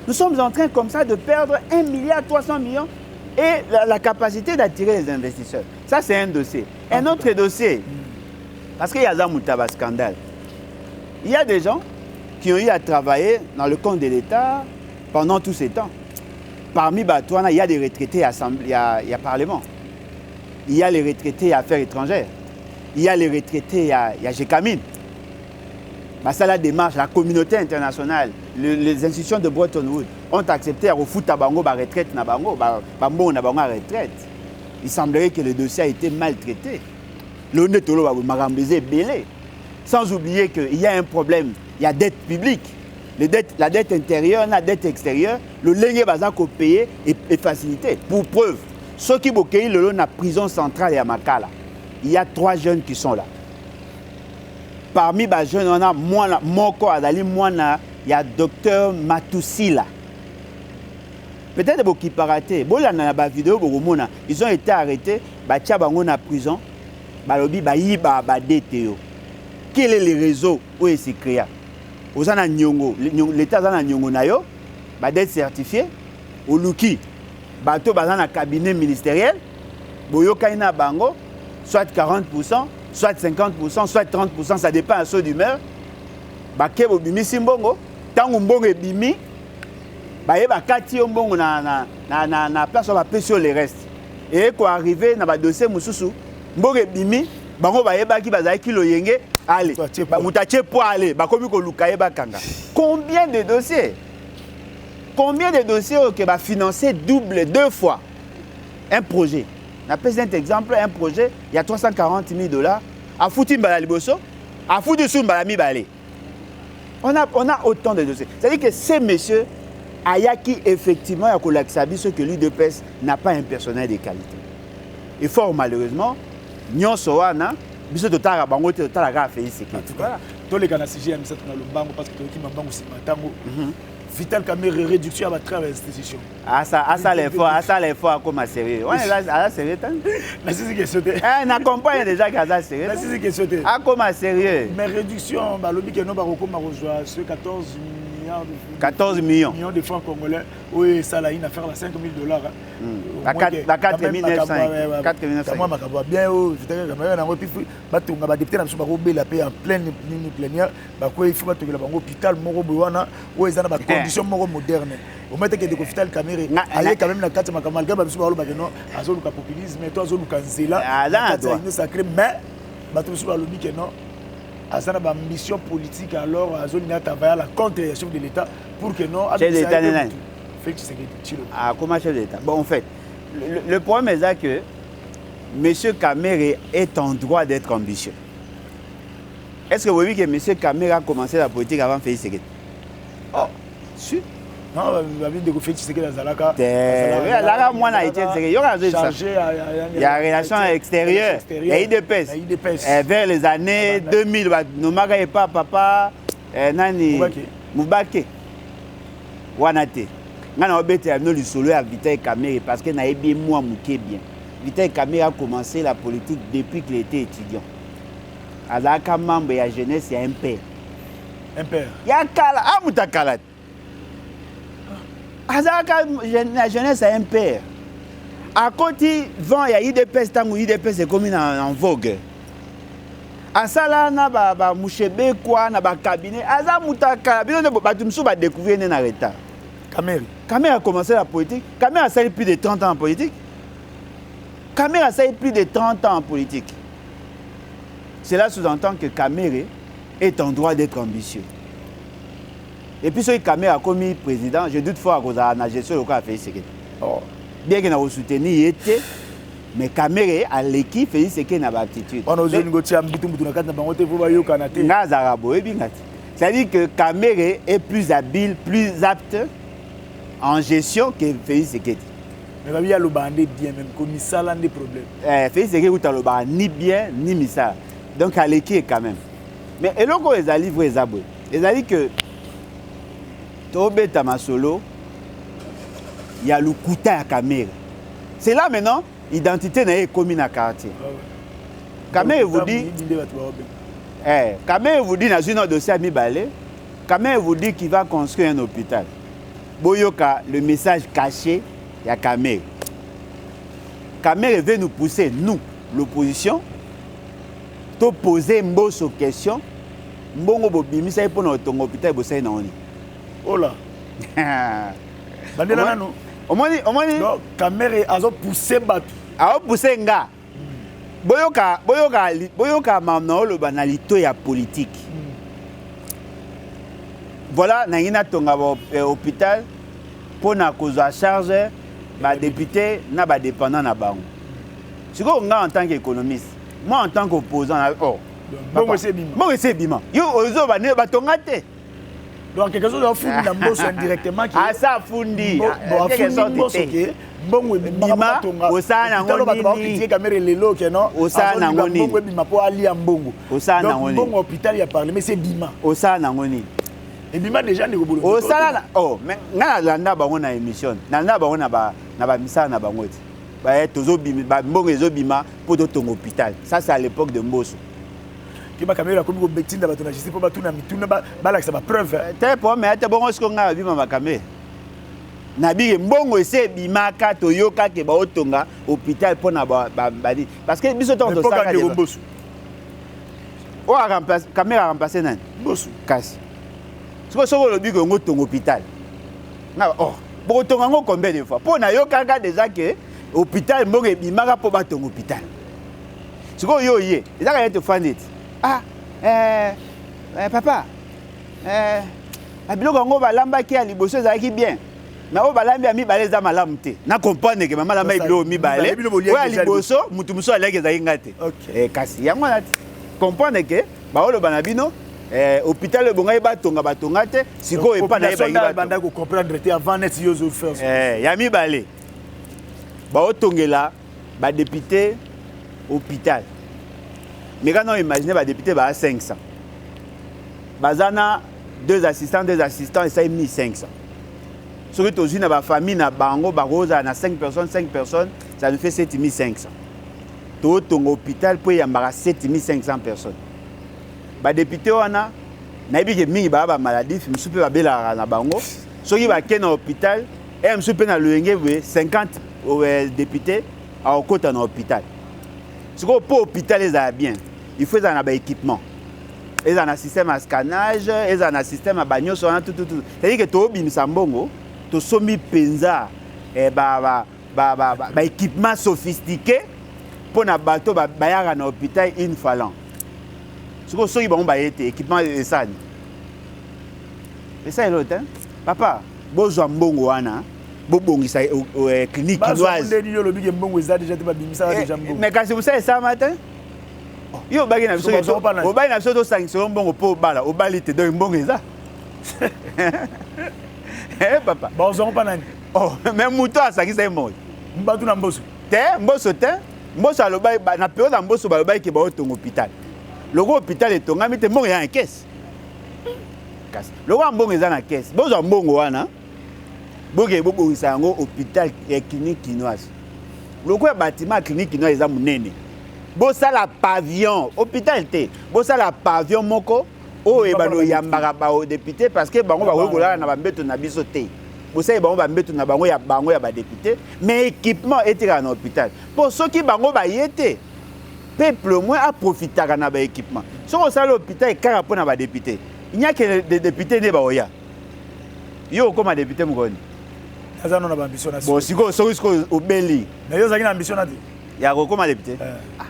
Nous sommes en train comme ça de perdre 1,3 milliard et la capacité d'attirer les investisseurs. Ça, c'est un dossier. Un autre dossier, parce qu'il y a un scandale. Il y a des gens qui ont eu à travailler dans le compte de l'État pendant tous ces temps. Parmi Batouana, il y a des retraités à il y a Parlement. Il y a les retraités à Affaires étrangères. Il y a les retraités à Gécamine. Ça, la démarche, la communauté internationale, les institutions de Bretton Woods ont accepté à refouler à Bango, retraite na Bango, Bango na Bango retraite. Il semblerait que le dossier a été maltraité. L'honnête Tolo va m'arambaiser belé. Sans oublier qu'il y a un problème, il y a dette publique, la dette intérieure, la dette extérieure, le lingue bazar qu'on paye est facilité. Pour preuve, ceux qui ont payé le lot dans la prison centrale à Makala, il y a 3 jeunes qui sont là. Parmi les jeunes, on a Moko Adali, il y a Docteur Matousila. Peut-être qu'ils ont raté. Ils ont été arrêtés, ils ont été en prison, quel est le réseau où ils s'est créé? L'État a un dette certifié, au Luki, bateau dans un cabinet ministériel, soit 40%, soit 50%, soit 30%, ça dépend à ceux d'humeur. Bakebo bimi simbongo, tangu mbongo bimi, ba kati mbongo na place on va payer sur les restes. Et quand arrivé na ba dossier mususu, mbongo bimi, bango ba ki bazaki kilo yenge, allez, mutache po aller, bakomi ko lukaye ba kanga. Combien de dossiers? Combien de dossiers qui va financer double 2 fois un projet? On a pris un exemple, un projet, il y a 340 000 $. À foutu Mbala à foutu sous Mbalami Balé. On a autant de dossiers. C'est-à-dire que ces messieurs, Ayaki, effectivement, il y a ce que l'UDPS n'a pas un personnel de qualité. Et fort malheureusement, Nyon Soana, biso totara bango totara fait sécurité. Voilà. Tous les gars CGM ça dans le bango parce que qui m'a bango c'est matango. Vital Kamere réduction à travers l'institution. Ça les fois comme sérieux. On est là sérieux tant. Mais c'est que c'était. N'accompagne déjà que ça sérieux. Mais c'est que c'était. Comme sérieux. Mais réduction bah lobby que non ba rejoindre ce 14 milliards 14 millions de francs congolais. Oui, ça là, il a fait la 5 000 $. La 4 900. 4 900. Moi, je bien, je suis député en pleine plénière. Il faut que l'hôpital Moroboana, où ils ont des conditions modernes. Au moins que des hôpitaux Caméré, il quand même la carte Makamalga, parce que le populisme, toi, le cancer, sacré, mais il non. À ça, une mission politique alors à zone travailler la contre-gestion de l'État pour que non. Chef d'État comment chef d'État? Bon, en fait, le problème est que M. Kamere est en droit d'être ambitieux. Est-ce que vous voyez que M. Kamere a commencé la politique avant Félix Tshisekedi? Oh, si. Non, Félix Tshisekedi Zalaka. Moi, il y a relation extérieure. Il y a IDPS. Vers les années 2000, nous n'avons pas papa Nani Moubake. Wanate. Nous avons le solo à Vital Kamere parce que nous avons bien moi mouké bien. Vital Kamere a commencé la politique depuis qu'il était étudiant. Azaka membre de la jeunesse, il y a un père. Un père. Il y a Kala, Moutakala. La jeunesse a un père. À côté, il y a IDPS, IDPS est comme en vogue. À ça, là, il y a Mouchebe, quoi, il y a un cabinet. Aza Moutaka, il y a découvert un retard. Kamere a commencé la politique. Kamere a servi plus de 30 ans en politique. Kamere a servi plus de 30 ans en politique. Cela sous-entend que Kamere est en droit d'être ambitieux. Et puis, ce Kamere a commis président, je doute fort à la gestion locale Félix Tshisekedi. Bien qu'il a soutenu, il était, mais Kamere a l'équipe Félix Tshisekedi n'a pas d'aptitude. C'est-à-dire que Kamere est plus habile, plus apte en gestion que Félix Tshisekedi. Mais il y a le bandé bien, même comme Misala a des problèmes. Félix Tshisekedi n'a ni bien, ni Misala. Donc, à l'équipe quand même. Mais et là, quand ils ont livré les abonnés, ils ont dit que Tobé Tamasolo, il y a le Kouta à Kamere. C'est là maintenant, l'identité n'est commune à quartier. Kamere vous dit, Kamere vous dit dans une autre dossier à Mibale, Kamere vous dit qu'il va construire un hôpital. Boyoka, le message caché, il y a Kamere. Kamere veut nous pousser, nous, l'opposition, de poser une question. Mbongo bobimisa pour notre hôpital bosai na oni. Oh là. Bandela nanu. Omoni non, Kamere azo pousser batu. A pousser nga. Boyoka mamna lo banalito ya politique. Voilà, nangina tonga hôpital pour na kozwa charge ba député na ba dépendant na bango. Siko nga en tant qu'économiste, moi en tant qu'opposant bon c'est bima. Bon c'est bima. Yo ozo ba ne ba tonga te. Donc quelque chose de fundi na mboso indirectement qui ça fundi. Bon quelque chose de bongo bima osana ngoni ni Kamere lelo ke non osana ngoni bongo bima po ali ambongo osana ngoni bongo hôpital ya parler mais c'est bima osana ngoni et bima déjà ne kobolo osana mais ngana landa bango na émission landa bango na ba misala na bango ti ba tozo bima bongo ezo bima pour to tongo hôpital ça c'est à l'époque de Mboso qui ba Kamere comme ko betinda ba tona justice po ba tuna mituna ba la ça ba preuve te po mais ate bongo siko nga bima ba Kamere Nabi mbongo ese bimaka toyoka ke ba otonga hôpital pona badi parce que biso to saka de Mboso o a remplacer Kamere a remplacer nani Mboso kasi soko lobi ko ngotonga hôpital na bo tonga ngo combien de fois pona yoka déjà que hôpital mbongo bimaka po ba tonga hôpital siko yo ye ezaka yeto fanit papa abiloko ngo balambaki ya liboso ezalaki bien mais o balambi ami baleza malamu te na comprendre que mama lamba ibilo mi balé o liboso mutu muso aleke ezalaki ngate kasi yango na comprendre que baolo banabino hôpital bongai batonga te siko epa na yeba banda ko comprendre te avant net yozo faire ya mi balé ba otongela ba député hôpital mais quand on imagine ba député ba 500 bazana deux assistants et ça 1500 sur que tu as une famille na bango baroza na 5 personnes ça nous fait 7500 to ton hôpital pour y avoir 7500 personnes ba député wana nayebi ke mingi ba maladie musu pe babela na bango soki ba ke na hôpital et musu pe na loyenge 50 députés à okota na hôpital. Siko pour hôpital ezala bien, il faut ezala na ba équipement. Ezala na système à scannage, ezala na système à bagno so tout. C'est-à-dire que to bimisa mbongo, to somi penza ba équipement sophistiqué pour na bateau ba yara na hôpital une fois l'an. Siko soki ba ba été équipement esani. Et ça est l'autre, hein? Papa, bozwa mbongo wana, bobongisa clinique chinoise. Mais quand vous savez ça matin, yo bagi na biso o bagi na biso to sanction mbongo po bala, o bali te do mbongo eza. Eh papa. Bozwa pa nani? Oh, mais muto asakisa mbongo. Mbatu na mboso. Mboso aloba na période ya mboso baloba ke ba otongo hôpital. Logo hôpital etongami te mbongo ya en caisse. Logo mbongo eza na caisse. Bozwa mbongo wana. Boke bobongisa yango hôpital et clinique chinoise. Logo ya bâtiment clinique chinoise eza munene. Bosala pavillon hôpital te. Bosala pavillon moko o ebalo yambaka ba député parce que bango ba kola na ba mbeto na biso te. Bosala bango ba mbeto na bango ya ba député mais équipement etika na hôpital. Pour ceux qui bango ba yete peuple au moins a profité na ba équipement. So on sala hôpital et kara pona ba député. Il n'y a que des députés ne baoya. Yo comme député mugoni. Aza non na ambition na. Bon siko obeli. Mais yo zaki na ambition na te. Ya ko comme député.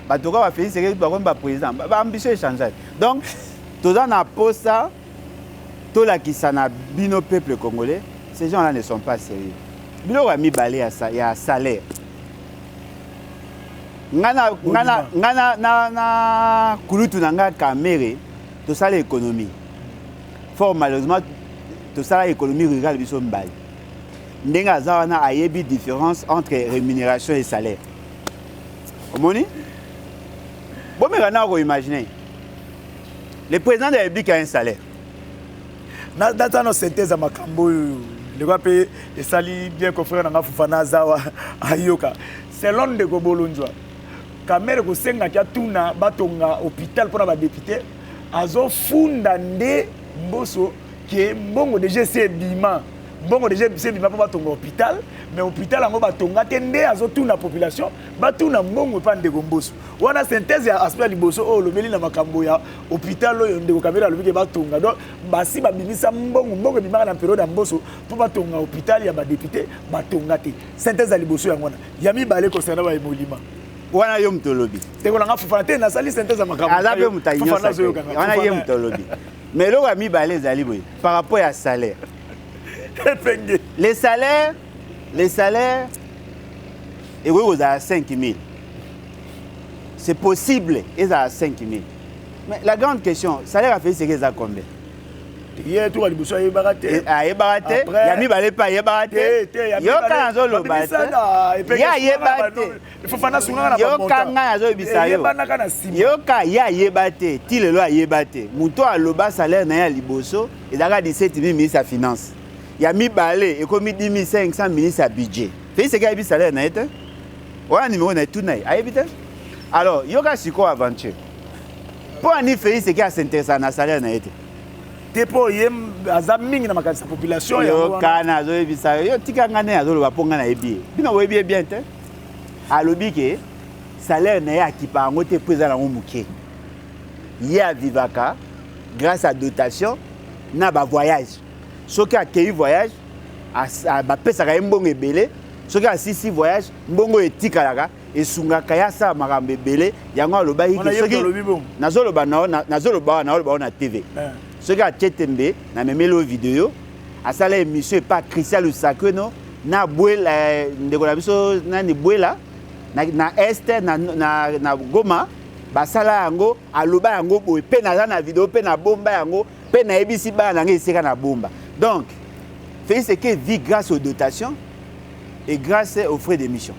Ba toka ba Félix Sekedi ba comme ba président. Ba ambition échanger. Donc toza na posa to la kisana bino peuple congolais, ces gens-là ne sont pas sérieux. Bino wa mi balé ya salaire. Ngana kulutu nanga kamere to sala économie. Fort malheureusement tout ça économie rurale biso mbali. Ndenga zawana ayebi différence entre rémunération et salaire. Omoni? Bon mais on a imaginer. Le président de la République a un salaire. Dans nos synthèse à Makambo, le roi paye et sali bien confrère na Fufana Zawa Ayoka. C'est l'homme de Gobolonjwa. Kamere ko senga kia tuna batonga hôpital pour na député azo funda nde mboso que mbongo déjà c'est bima mbongo déjà c'est bima pour batonga hôpital mais hôpital ango batonga tende azo tuna population batuna mbongo pa ndeko mboso wana synthèse ya aspect liboso o lobeli na makambo ya hôpital oyo ndeko kamera lobike batonga donc basi babimisa mbongo bima na période ya mboso pour batonga hôpital ya ba député batonga te synthèse ya liboso ya ngona yami balé concernant ba emolima wana yo mtolobi teko nga Fufana te na sali synthèse ya makambo ala pe mutainyo wana yo mtolobi mais là, mi balé par rapport à salaire. Les salaires, et oui, vous avez 5 000. C'est possible, ils ont 5 000. Mais la grande question, salaire a fait ce qu'ils ont combien? Hier, tout le monde a baraté. Il y a mis balé pas, il y a baraté. Il y a quand on le baraté. Il y a baraté. Il faut faire ça. Il y a quand on a bisayo. Il y a quand il y a baraté. Ti le loi y a baraté. Mouto a le bas salaire na ya liboso. Il a 17 000 ministre à finance. Il y a mis balé et comme 10 500 ministre à budget. Fait ce qu'il y a mis salaire na été. Ouais numéro na tout na. Ayebite. Alors, il y a siko aventure. Pour en faire ce qu'il y a s'intéresser na salaire na été. Tepo yem azaming na makanisa population yo kana zo ebisa yo tika ngane azo lo baponga na ebi bino we bien te alobi ke salaire na ya kipa ngote pesa na ngomuke ya vivaka grâce à dotation na ba voyage soki akei voyage ba pesa ka mbongo ebele soki asisi voyage mbongo etikalaka esungaka ya sa makambe ebele yango aloba hiki soki nazoloba na TV. Ce gars Tchetembe, na memelo vidéo, a sala émission pas Christian le sacré non, na bouela ndeko na biso na ni bouela na este na Goma, ba sala yango aloba yango boy pe na vidéo pe na bomba yango pe na ebisi ba na ngeseka na bomba. Donc, fait ce que vit grâce aux dotations et grâce aux frais d'émission.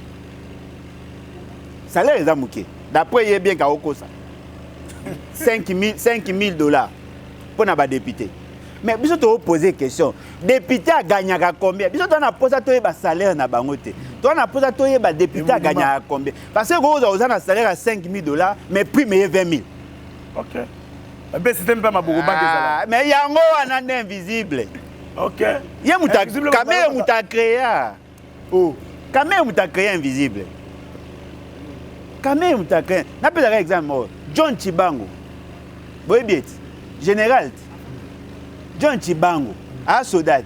Salaire est amouké. D'après il est bien qu'à Okosa. 5 000 $. Pour les députés. Mais si tu poses une question, député a gagné combien? Si tu as posé un salaire na bangote, tu as posé un député a gagné combien? Parce que vous avez un salaire à 5 000 $, mais prime est 20 000. Ok. C'était pas ma bourreau. Mais yango wana est invisible. Ok. Il y a caméra muta créé. Oh, caméra muta créé invisible. Caméra muta créé. Na peut dar exemple John Chibango. Boy bien. Général. John Chibango, a soldat,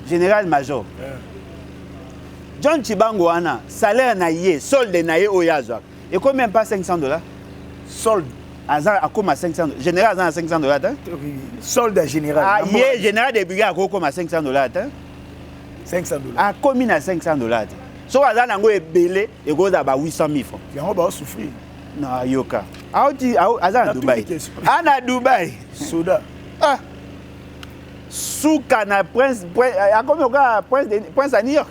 général major. John Chibango ana salaire na yé, solde na yé oyazwa. Et combien pas $500? Solde. Azar a comme $500. Général a $500 hein? Solde général. Ah yé général de brigade a comme $500 hein? $500. A combien à $500? So azar nango ebele et go da ba 800 000 francs. Yango ba souffrir. Na yoka. Azar Dubaï. Ana Dubaï. Soda. Ah. Souka na prince à New York.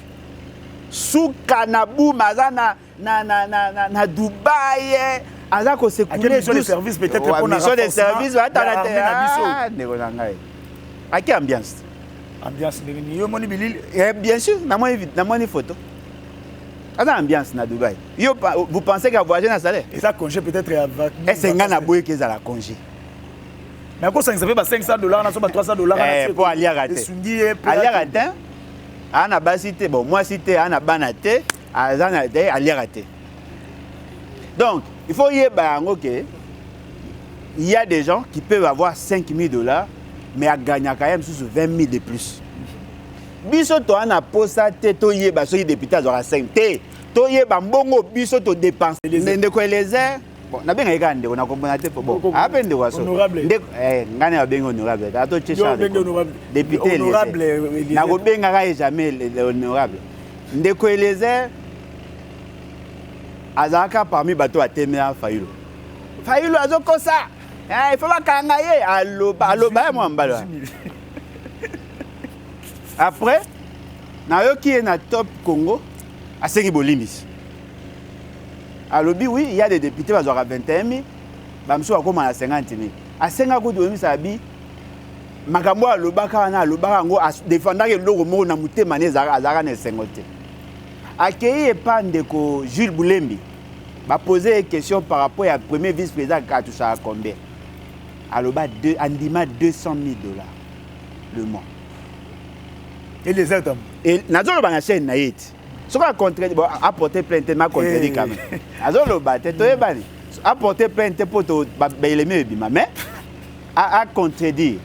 Souka na boum azana na Dubaï. Aza ko se couler mission de service peut-être pour mission de service va ta à quelle ambiance? Ambiance ni yo moni bilil. Bien sûr, na moni photo. Aza ambiance na Dubaï. Yo vous pensez qu'à voyager na salaire? Et ça congé peut-être avec. Est-ce ngana boye que ça la congé? Mais quand ça fait $500, on a $300. Pour aller rater. Aller rater. Ana basité bon moi cité ana banate azana aller rater. Donc il faut y que il y a des gens qui peuvent avoir $5,000 mais à gagner quand même sous 20 000 de plus. Biso to ana posa te to yeba so député azora 5 te to yeba mbongo biso to dépense ndende ko eleze. Bon, na benga ikande on a comprendre te bon. Apende wa so. Honorable. Ngane wa benga honorable. Ato checha. Député honorable. Na ko benga ka jamais honorable. Ndeko eleze azaka parmi bato atemea Fayulu. Fayulu azoko ça. Il faut pas kanga ye aloba mo mbalo. Après na yo qui est na top Congo a Seki Bolimbis. Alobi oui, il y a des députés qui ont 21 000, bamso akoma na 50 000. A 50 ko de sabi makambo alobaka na alobaka ngo défendre que loko mo na mutema ne azaka na 50. Accueilli epande ko Jules Boulembi. Ba poser une question par rapport à premier vice-président qui a combien. Aloba andima $200,000 le mois. Et les autres et nazolo ba na chaîne na yeti. Ce qu'on a contredit, bon, apporter plainte, m'a contredit quand même. Alors, le bâtiment, tu es banni. Apporter plainte pour te bailler mais a contredit.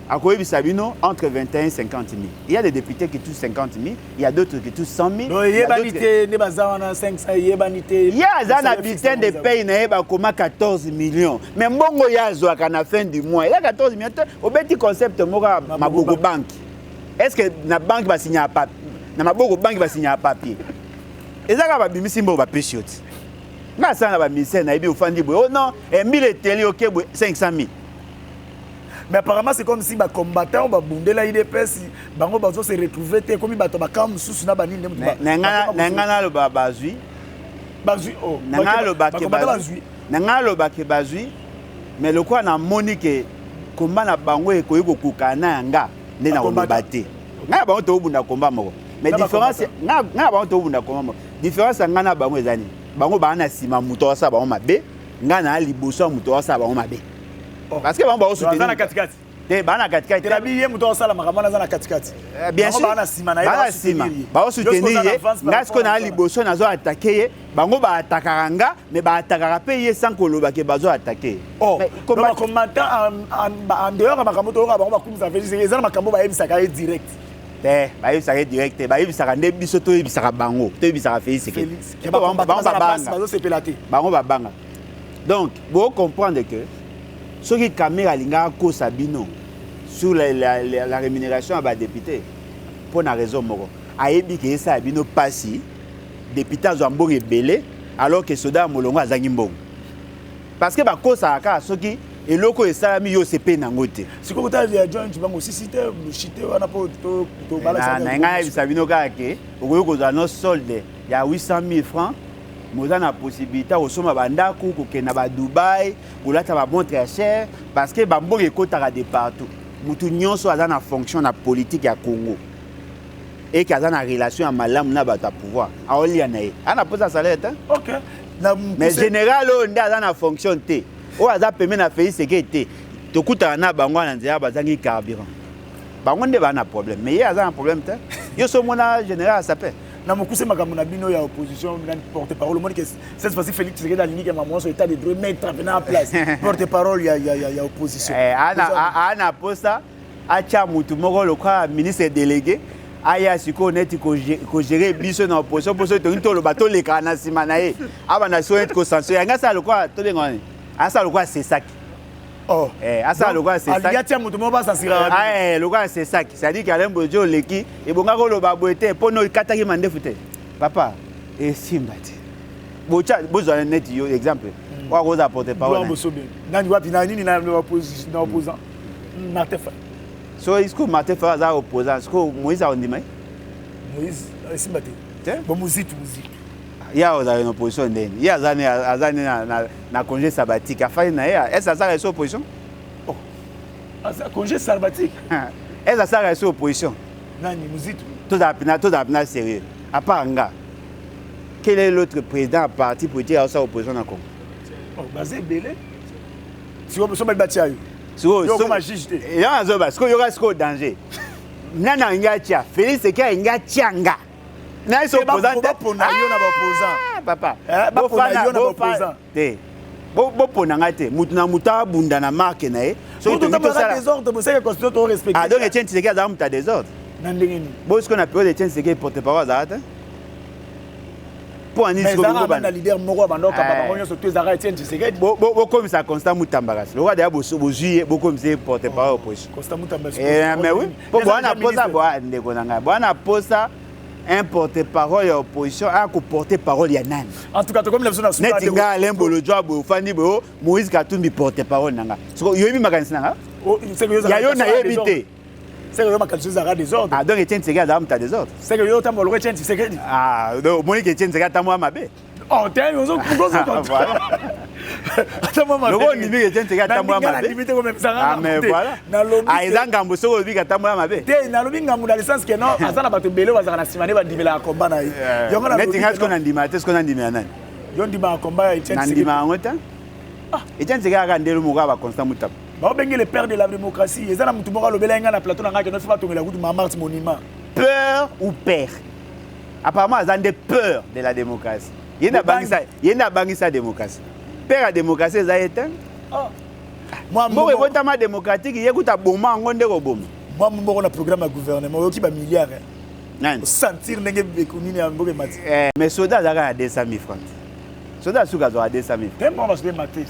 À quoi Sabino entre 21 et 50 000. Il y a des députés qui touchent 50 000, il y a d'autres qui touchent 100 000. Il y a des bannités, il y a des habitants de pays qui ont 14 millions. Mais bon, il y a la fin du mois. Il y a 14 millions. Au petit concept, ma banque. Est-ce que la banque va signer un papier? Na maboko banki va signer un papier. Ezaka ba bimisi mbo ba peshoti. Na sana ba ministère na ibi ofandi boy. Oh non, 1000 télé OK 500 000. Mais apparemment c'est comme si ba combattant ba bundela IDPS bango bazo se retrouver te comme bato ba kam susu na ba nini na ngana lo ba bazui. Bazui oh. Na lo ba ke bazui. Na lo ba ke bazui. Mais le quoi na monique komba na bango e ko kuka na nga ne na obate. Na ba to bunda komba moko. Mais différence nga ba to bunda komba. Différence nga na bango ezani. Bango ba na sima muto sa bango mabe, nga na liboso muto sa bango mabe. Parce que bango ba soutenir. Ba na katikati. Te ba na katikati. Te bi ye muto sa la makamana za na katikati. Bien sûr. Ba na sima na ba sima. Ba soutenir ye. Nga ce qu'on a liboso na zo attaquer ye, bango ba attaquer nga, mais ba attaquer pe ye sans koloba ke bazo attaquer. Oh. Comme commentant en dehors makambo to bango ba kumisa fait c'est ça makambo ba yebisa ka direct. Te ba yebisa direct, ba yebisa nde biso to yebisa bango, to yebisa Félix ke. Bango ba banga. Donc, vous comprenez que ce qui caméra linga ko sabino sur la rémunération à député pour une raison moko. Ayebi ke ça bino passi député Zambon rebelle alors que soda molongo azangi mbongo. Parce que ba ko ça ka soki eloko esalami yo sepe nangote. Siko kota ya joint bango sisite chité wana po to balance. Na nga sabino ka ke okoyo ko za no solde ya 800 000 francs. Moza na possibilité au soma bandako ko kena ba Dubaï, ko lata ba bon très cher parce que ba mbongo ekotaka de partout. Mutu nyonso aza na fonction na politique ya Congo. Et qui a na relation à malamu na ba ta pouvoir. Aoli anaye. Ana posa salaire hein? OK. Mais général on aza na fonction té. O aza permet na Félix Sekete. tokuta na bango na nzela bazangi carburant bango nde ba na problème mais il y a un problème te yo so mona général sapé na mokuse makambo na bino ya opposition na porte-parole moni que cette fois-ci Félix Tshisekedi alingi ke maman sur état de droit mettre en place porte-parole ya opposition ana posta acha mutu moko lokwa ministre délégué aya siko neti ko gérer biso na opposition poso to into lo bato le kana sima na ye aba na so être ko censure nga sa lokwa to bengoni asa lokwa c'est ça. Oh, asa lokwa c'est ça. Il y a tiens mutu mo ba sansira. Lokwa c'est ça. Ça dit qu'Alain Bojo leki e bonga ko lo baboete pono kataki mandefu te. Papa et simbati. Bocha bozo net yo exemple. Wa ko za porter parole. Nani wapi na nini na opposition na opposant. Martin Fayulu. So est-ce que Martin Fayulu za opposant? Est-ce que Moïse a ondimai? Moïse simbati. Bon musique. Il y a une opposition ndeni. Il y a azani na congé sabbatique. Afai na ya. Est-ce ça reste opposition? Oh. Asa congé sabbatique. Est-ce ça reste opposition? Nani musique. Tout a sérieux. À part nga. Quel est l'autre président à parti pour dire ça opposition na Congo? Oh, basé belé. Si on peut se battre ayo. Yo comme juge. Il y a un parce que y aura ce danger. Nana ngatia, Félix Tshisekedi ngatianga. Na so opposant pour na yo na opposant. Papa. Bo fana yo na opposant. Te. Bo ponanga te. Mutuna muta bunda na marque na e. So to ça désordre, vous savez constitution to respecter. Ah donc Etienne Tshisekedi a muta désordre. Na ndengeni. Bo ce qu'on appelle Etienne Tshisekedi porte-parole za ata. Pour anis ko ba na leader moko ba ndoka ba bango so to zara Etienne Tshisekedi. Bo comme ça Constant Mutambara. Le roi d'ailleurs bo juillet bo comme c'est porte-parole opposition. Constant Mutambara. Mais oui. Bo bwana posa bo ndeko nanga. Bwana posa un porte-parole à opposition, un porte-parole ya nani. En tout cas, comme les personnes net nga Alain Bolojwa bo fandi bo Moïse Katumbi porte-parole nanga. So yobi makanisi nanga. Ya yo na yebite. C'est que yo makanisi zara désordre. Ah donc Etienne Tshisekedi a muta désordre. C'est que yo tambo Etienne Tshisekedi. Ah donc Monique Etienne Tshisekedi tamwa mabe. Oh, t'es yo zo voilà. Le roi Monique Etienne Tshisekedi tamwa mabe. Ah mais voilà. Ah ezanga mboso ko bika tamwa mabe. Te na lobi ngambu dans le sens que non, azana bato belé bazana simane ba dibela combat na yi. Yo ngana net nga ko na ndima te ko na ndima nani. Yo ndima combat Etienne Tshisekedi. Na ndima ngota. Ah, Etienne Tshisekedi aka ndelo mo ba Constant Mutamba. Ba bengi le père de la démocratie. Ezana mutu mo ka lobela nga na plateau na nga ke no fa tongela kutu Mars monument. Peur ou père? Apparemment ils ont des peurs de la démocratie. Il y a bangisa démocratie. Père la démocratie ça éteint. Ah. Moi mo votama démocratique yekuta boma ngonde ko boma. Moi mo na programme à gouvernement yo ki ba milliards. Nani? Sentir ndenge bekunini ya mboke mati. Mais soda zaka 200 000 francs. Soda suka zo 200 000. Tellement on va se mater.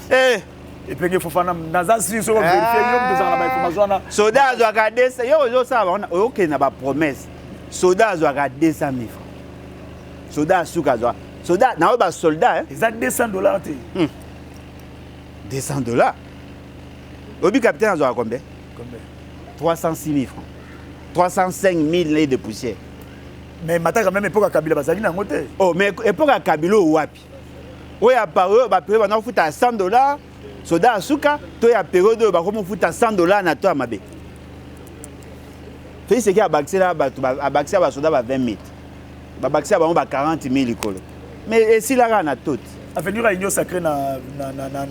Et puis il faut faire dans si so vérifier yo besoin na ba information na. Soda zo ka 200 yo ça va OK na ba promesse. Soda zo ka 200 000 francs. Soda suka zo. Soda na ba soldat ils ont $200 te. $200. Obi capitaine a combien? Combien? 306 000 francs. 305 000 lits de poussière. Mais maintenant quand même époque Kabila bazali na ngote. Oh mais époque Kabila wapi? Oya paro ba période na futa $100. Soda asuka to ya période ba ko futa $100 na to amabe. Fais ce qui a baxela ba baxela ba soda ba 20 000. Ba baxela ba 40 000 likolo. Mais si la na toute. Avenir à Union Sacrée na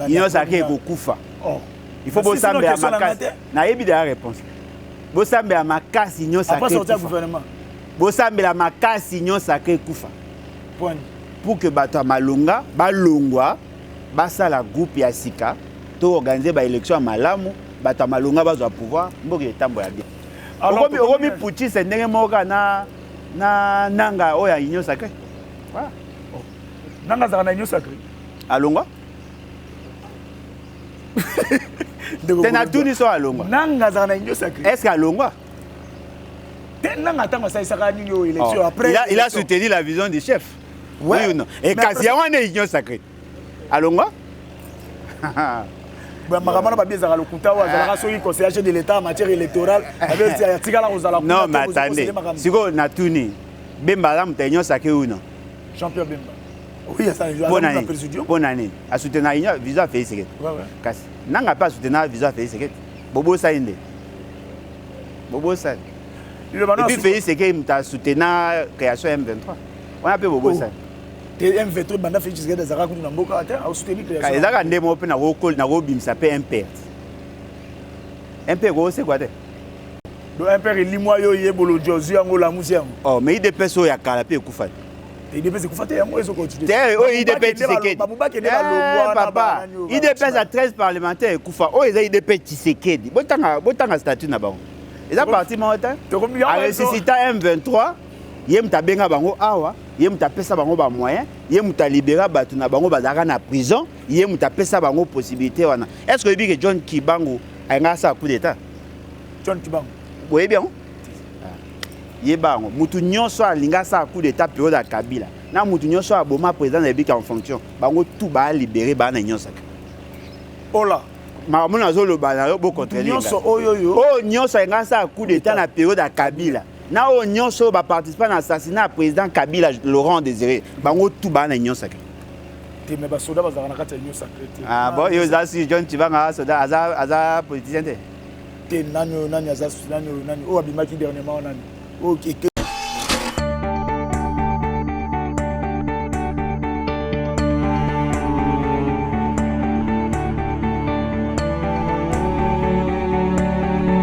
Union Sacrée Bokufa. Oh. Il faut bosser à Makasi. Na yebi de la réponse. Bosser à Makasi Union Sacrée. Après sortir gouvernement. Bosser à Makasi Union Sacrée Kufa. Point. Pour que bato malonga, balongwa, basa la groupe ya sika, to organiser ba élection malamu, bato malonga bazwa pouvoir, mboki etambo ya bien. Alors okomi puti se ndenge moka na nanga oya Union Sacrée. Voilà. Nanga za na Union Sacrée. Alongwa? Tena tout so alongwa. Nanga za na Union Sacrée. Est-ce qu'alongwa? Nanga tanga sa isaka ni yo élection après. Il a soutenu la vision du chef. Oui ou non? Et kasi on est Union Sacrée. Alongwa? Makamana ba bieza ka lokuta wa za la soki conseiller de l'état en matière électorale avec tikala ozala. Non, mais attendez. Siko na tuni. Bemba la Union Sacrée ou non? Jean-Pierre Bemba. Oui, ça joue à la présidence. Bonne année. À soutenir Union visa Félix Tshisekedi. Ouais ouais. Kasi nanga pas soutenir visa Félix Tshisekedi. Bobo Sainde. Bobo Sainde. Et puis Félix Tshisekedi m'a soutenir création M23. On appelle Bobo Sainde. M23 banda Félix Tshisekedi zaka kuna mboka ata au soutenir création. Ezaka ndemo pe na rokol na robim ça peut imperte. Un peu gros, c'est quoi? Donc un père limoa yo yebolo Josu yango la musi yango. Oh, mais il dépêche so ya kala pe kufa. Il dépêche kufa te yango eso continue. Il dépêche Tshisekedi. Papa, il dépêche à 13 parlementaires kufa. Oh, il dépêche Tshisekedi. Botanga statut na bango. Ils ont parti monter. À ressusciter M23, yem ta benga bango awa, yem ta pesa bango ba moyen, yem ta libérer batu na bango bazaka na prison, yem ta pesa bango possibilité wana. Est-ce que bi que John Kibango a ngasa coup d'état? John Kibango. Oui bien. Yebango, mutu nyonso alinga sa coup d'état période à Kabila. Na mutu nyonso a boma président de biki en fonction. Bango tout ba libérer ba na nyonso. Ola. Ma mona zo lo ba na yo bo contre nyonso oyoyo. Oh nyonso alinga sa coup d'état na période à Kabila. Na o nyonso ba participer à l'assassinat président Kabila Laurent Désiré. Bango tout ba na nyonso. Te me ba soda bazaka na kati ya nyonso secret. Ah bon, yo za si John Tibanga soda aza politicien te. Te nani aza nani o abimaki dernièrement nani. OK.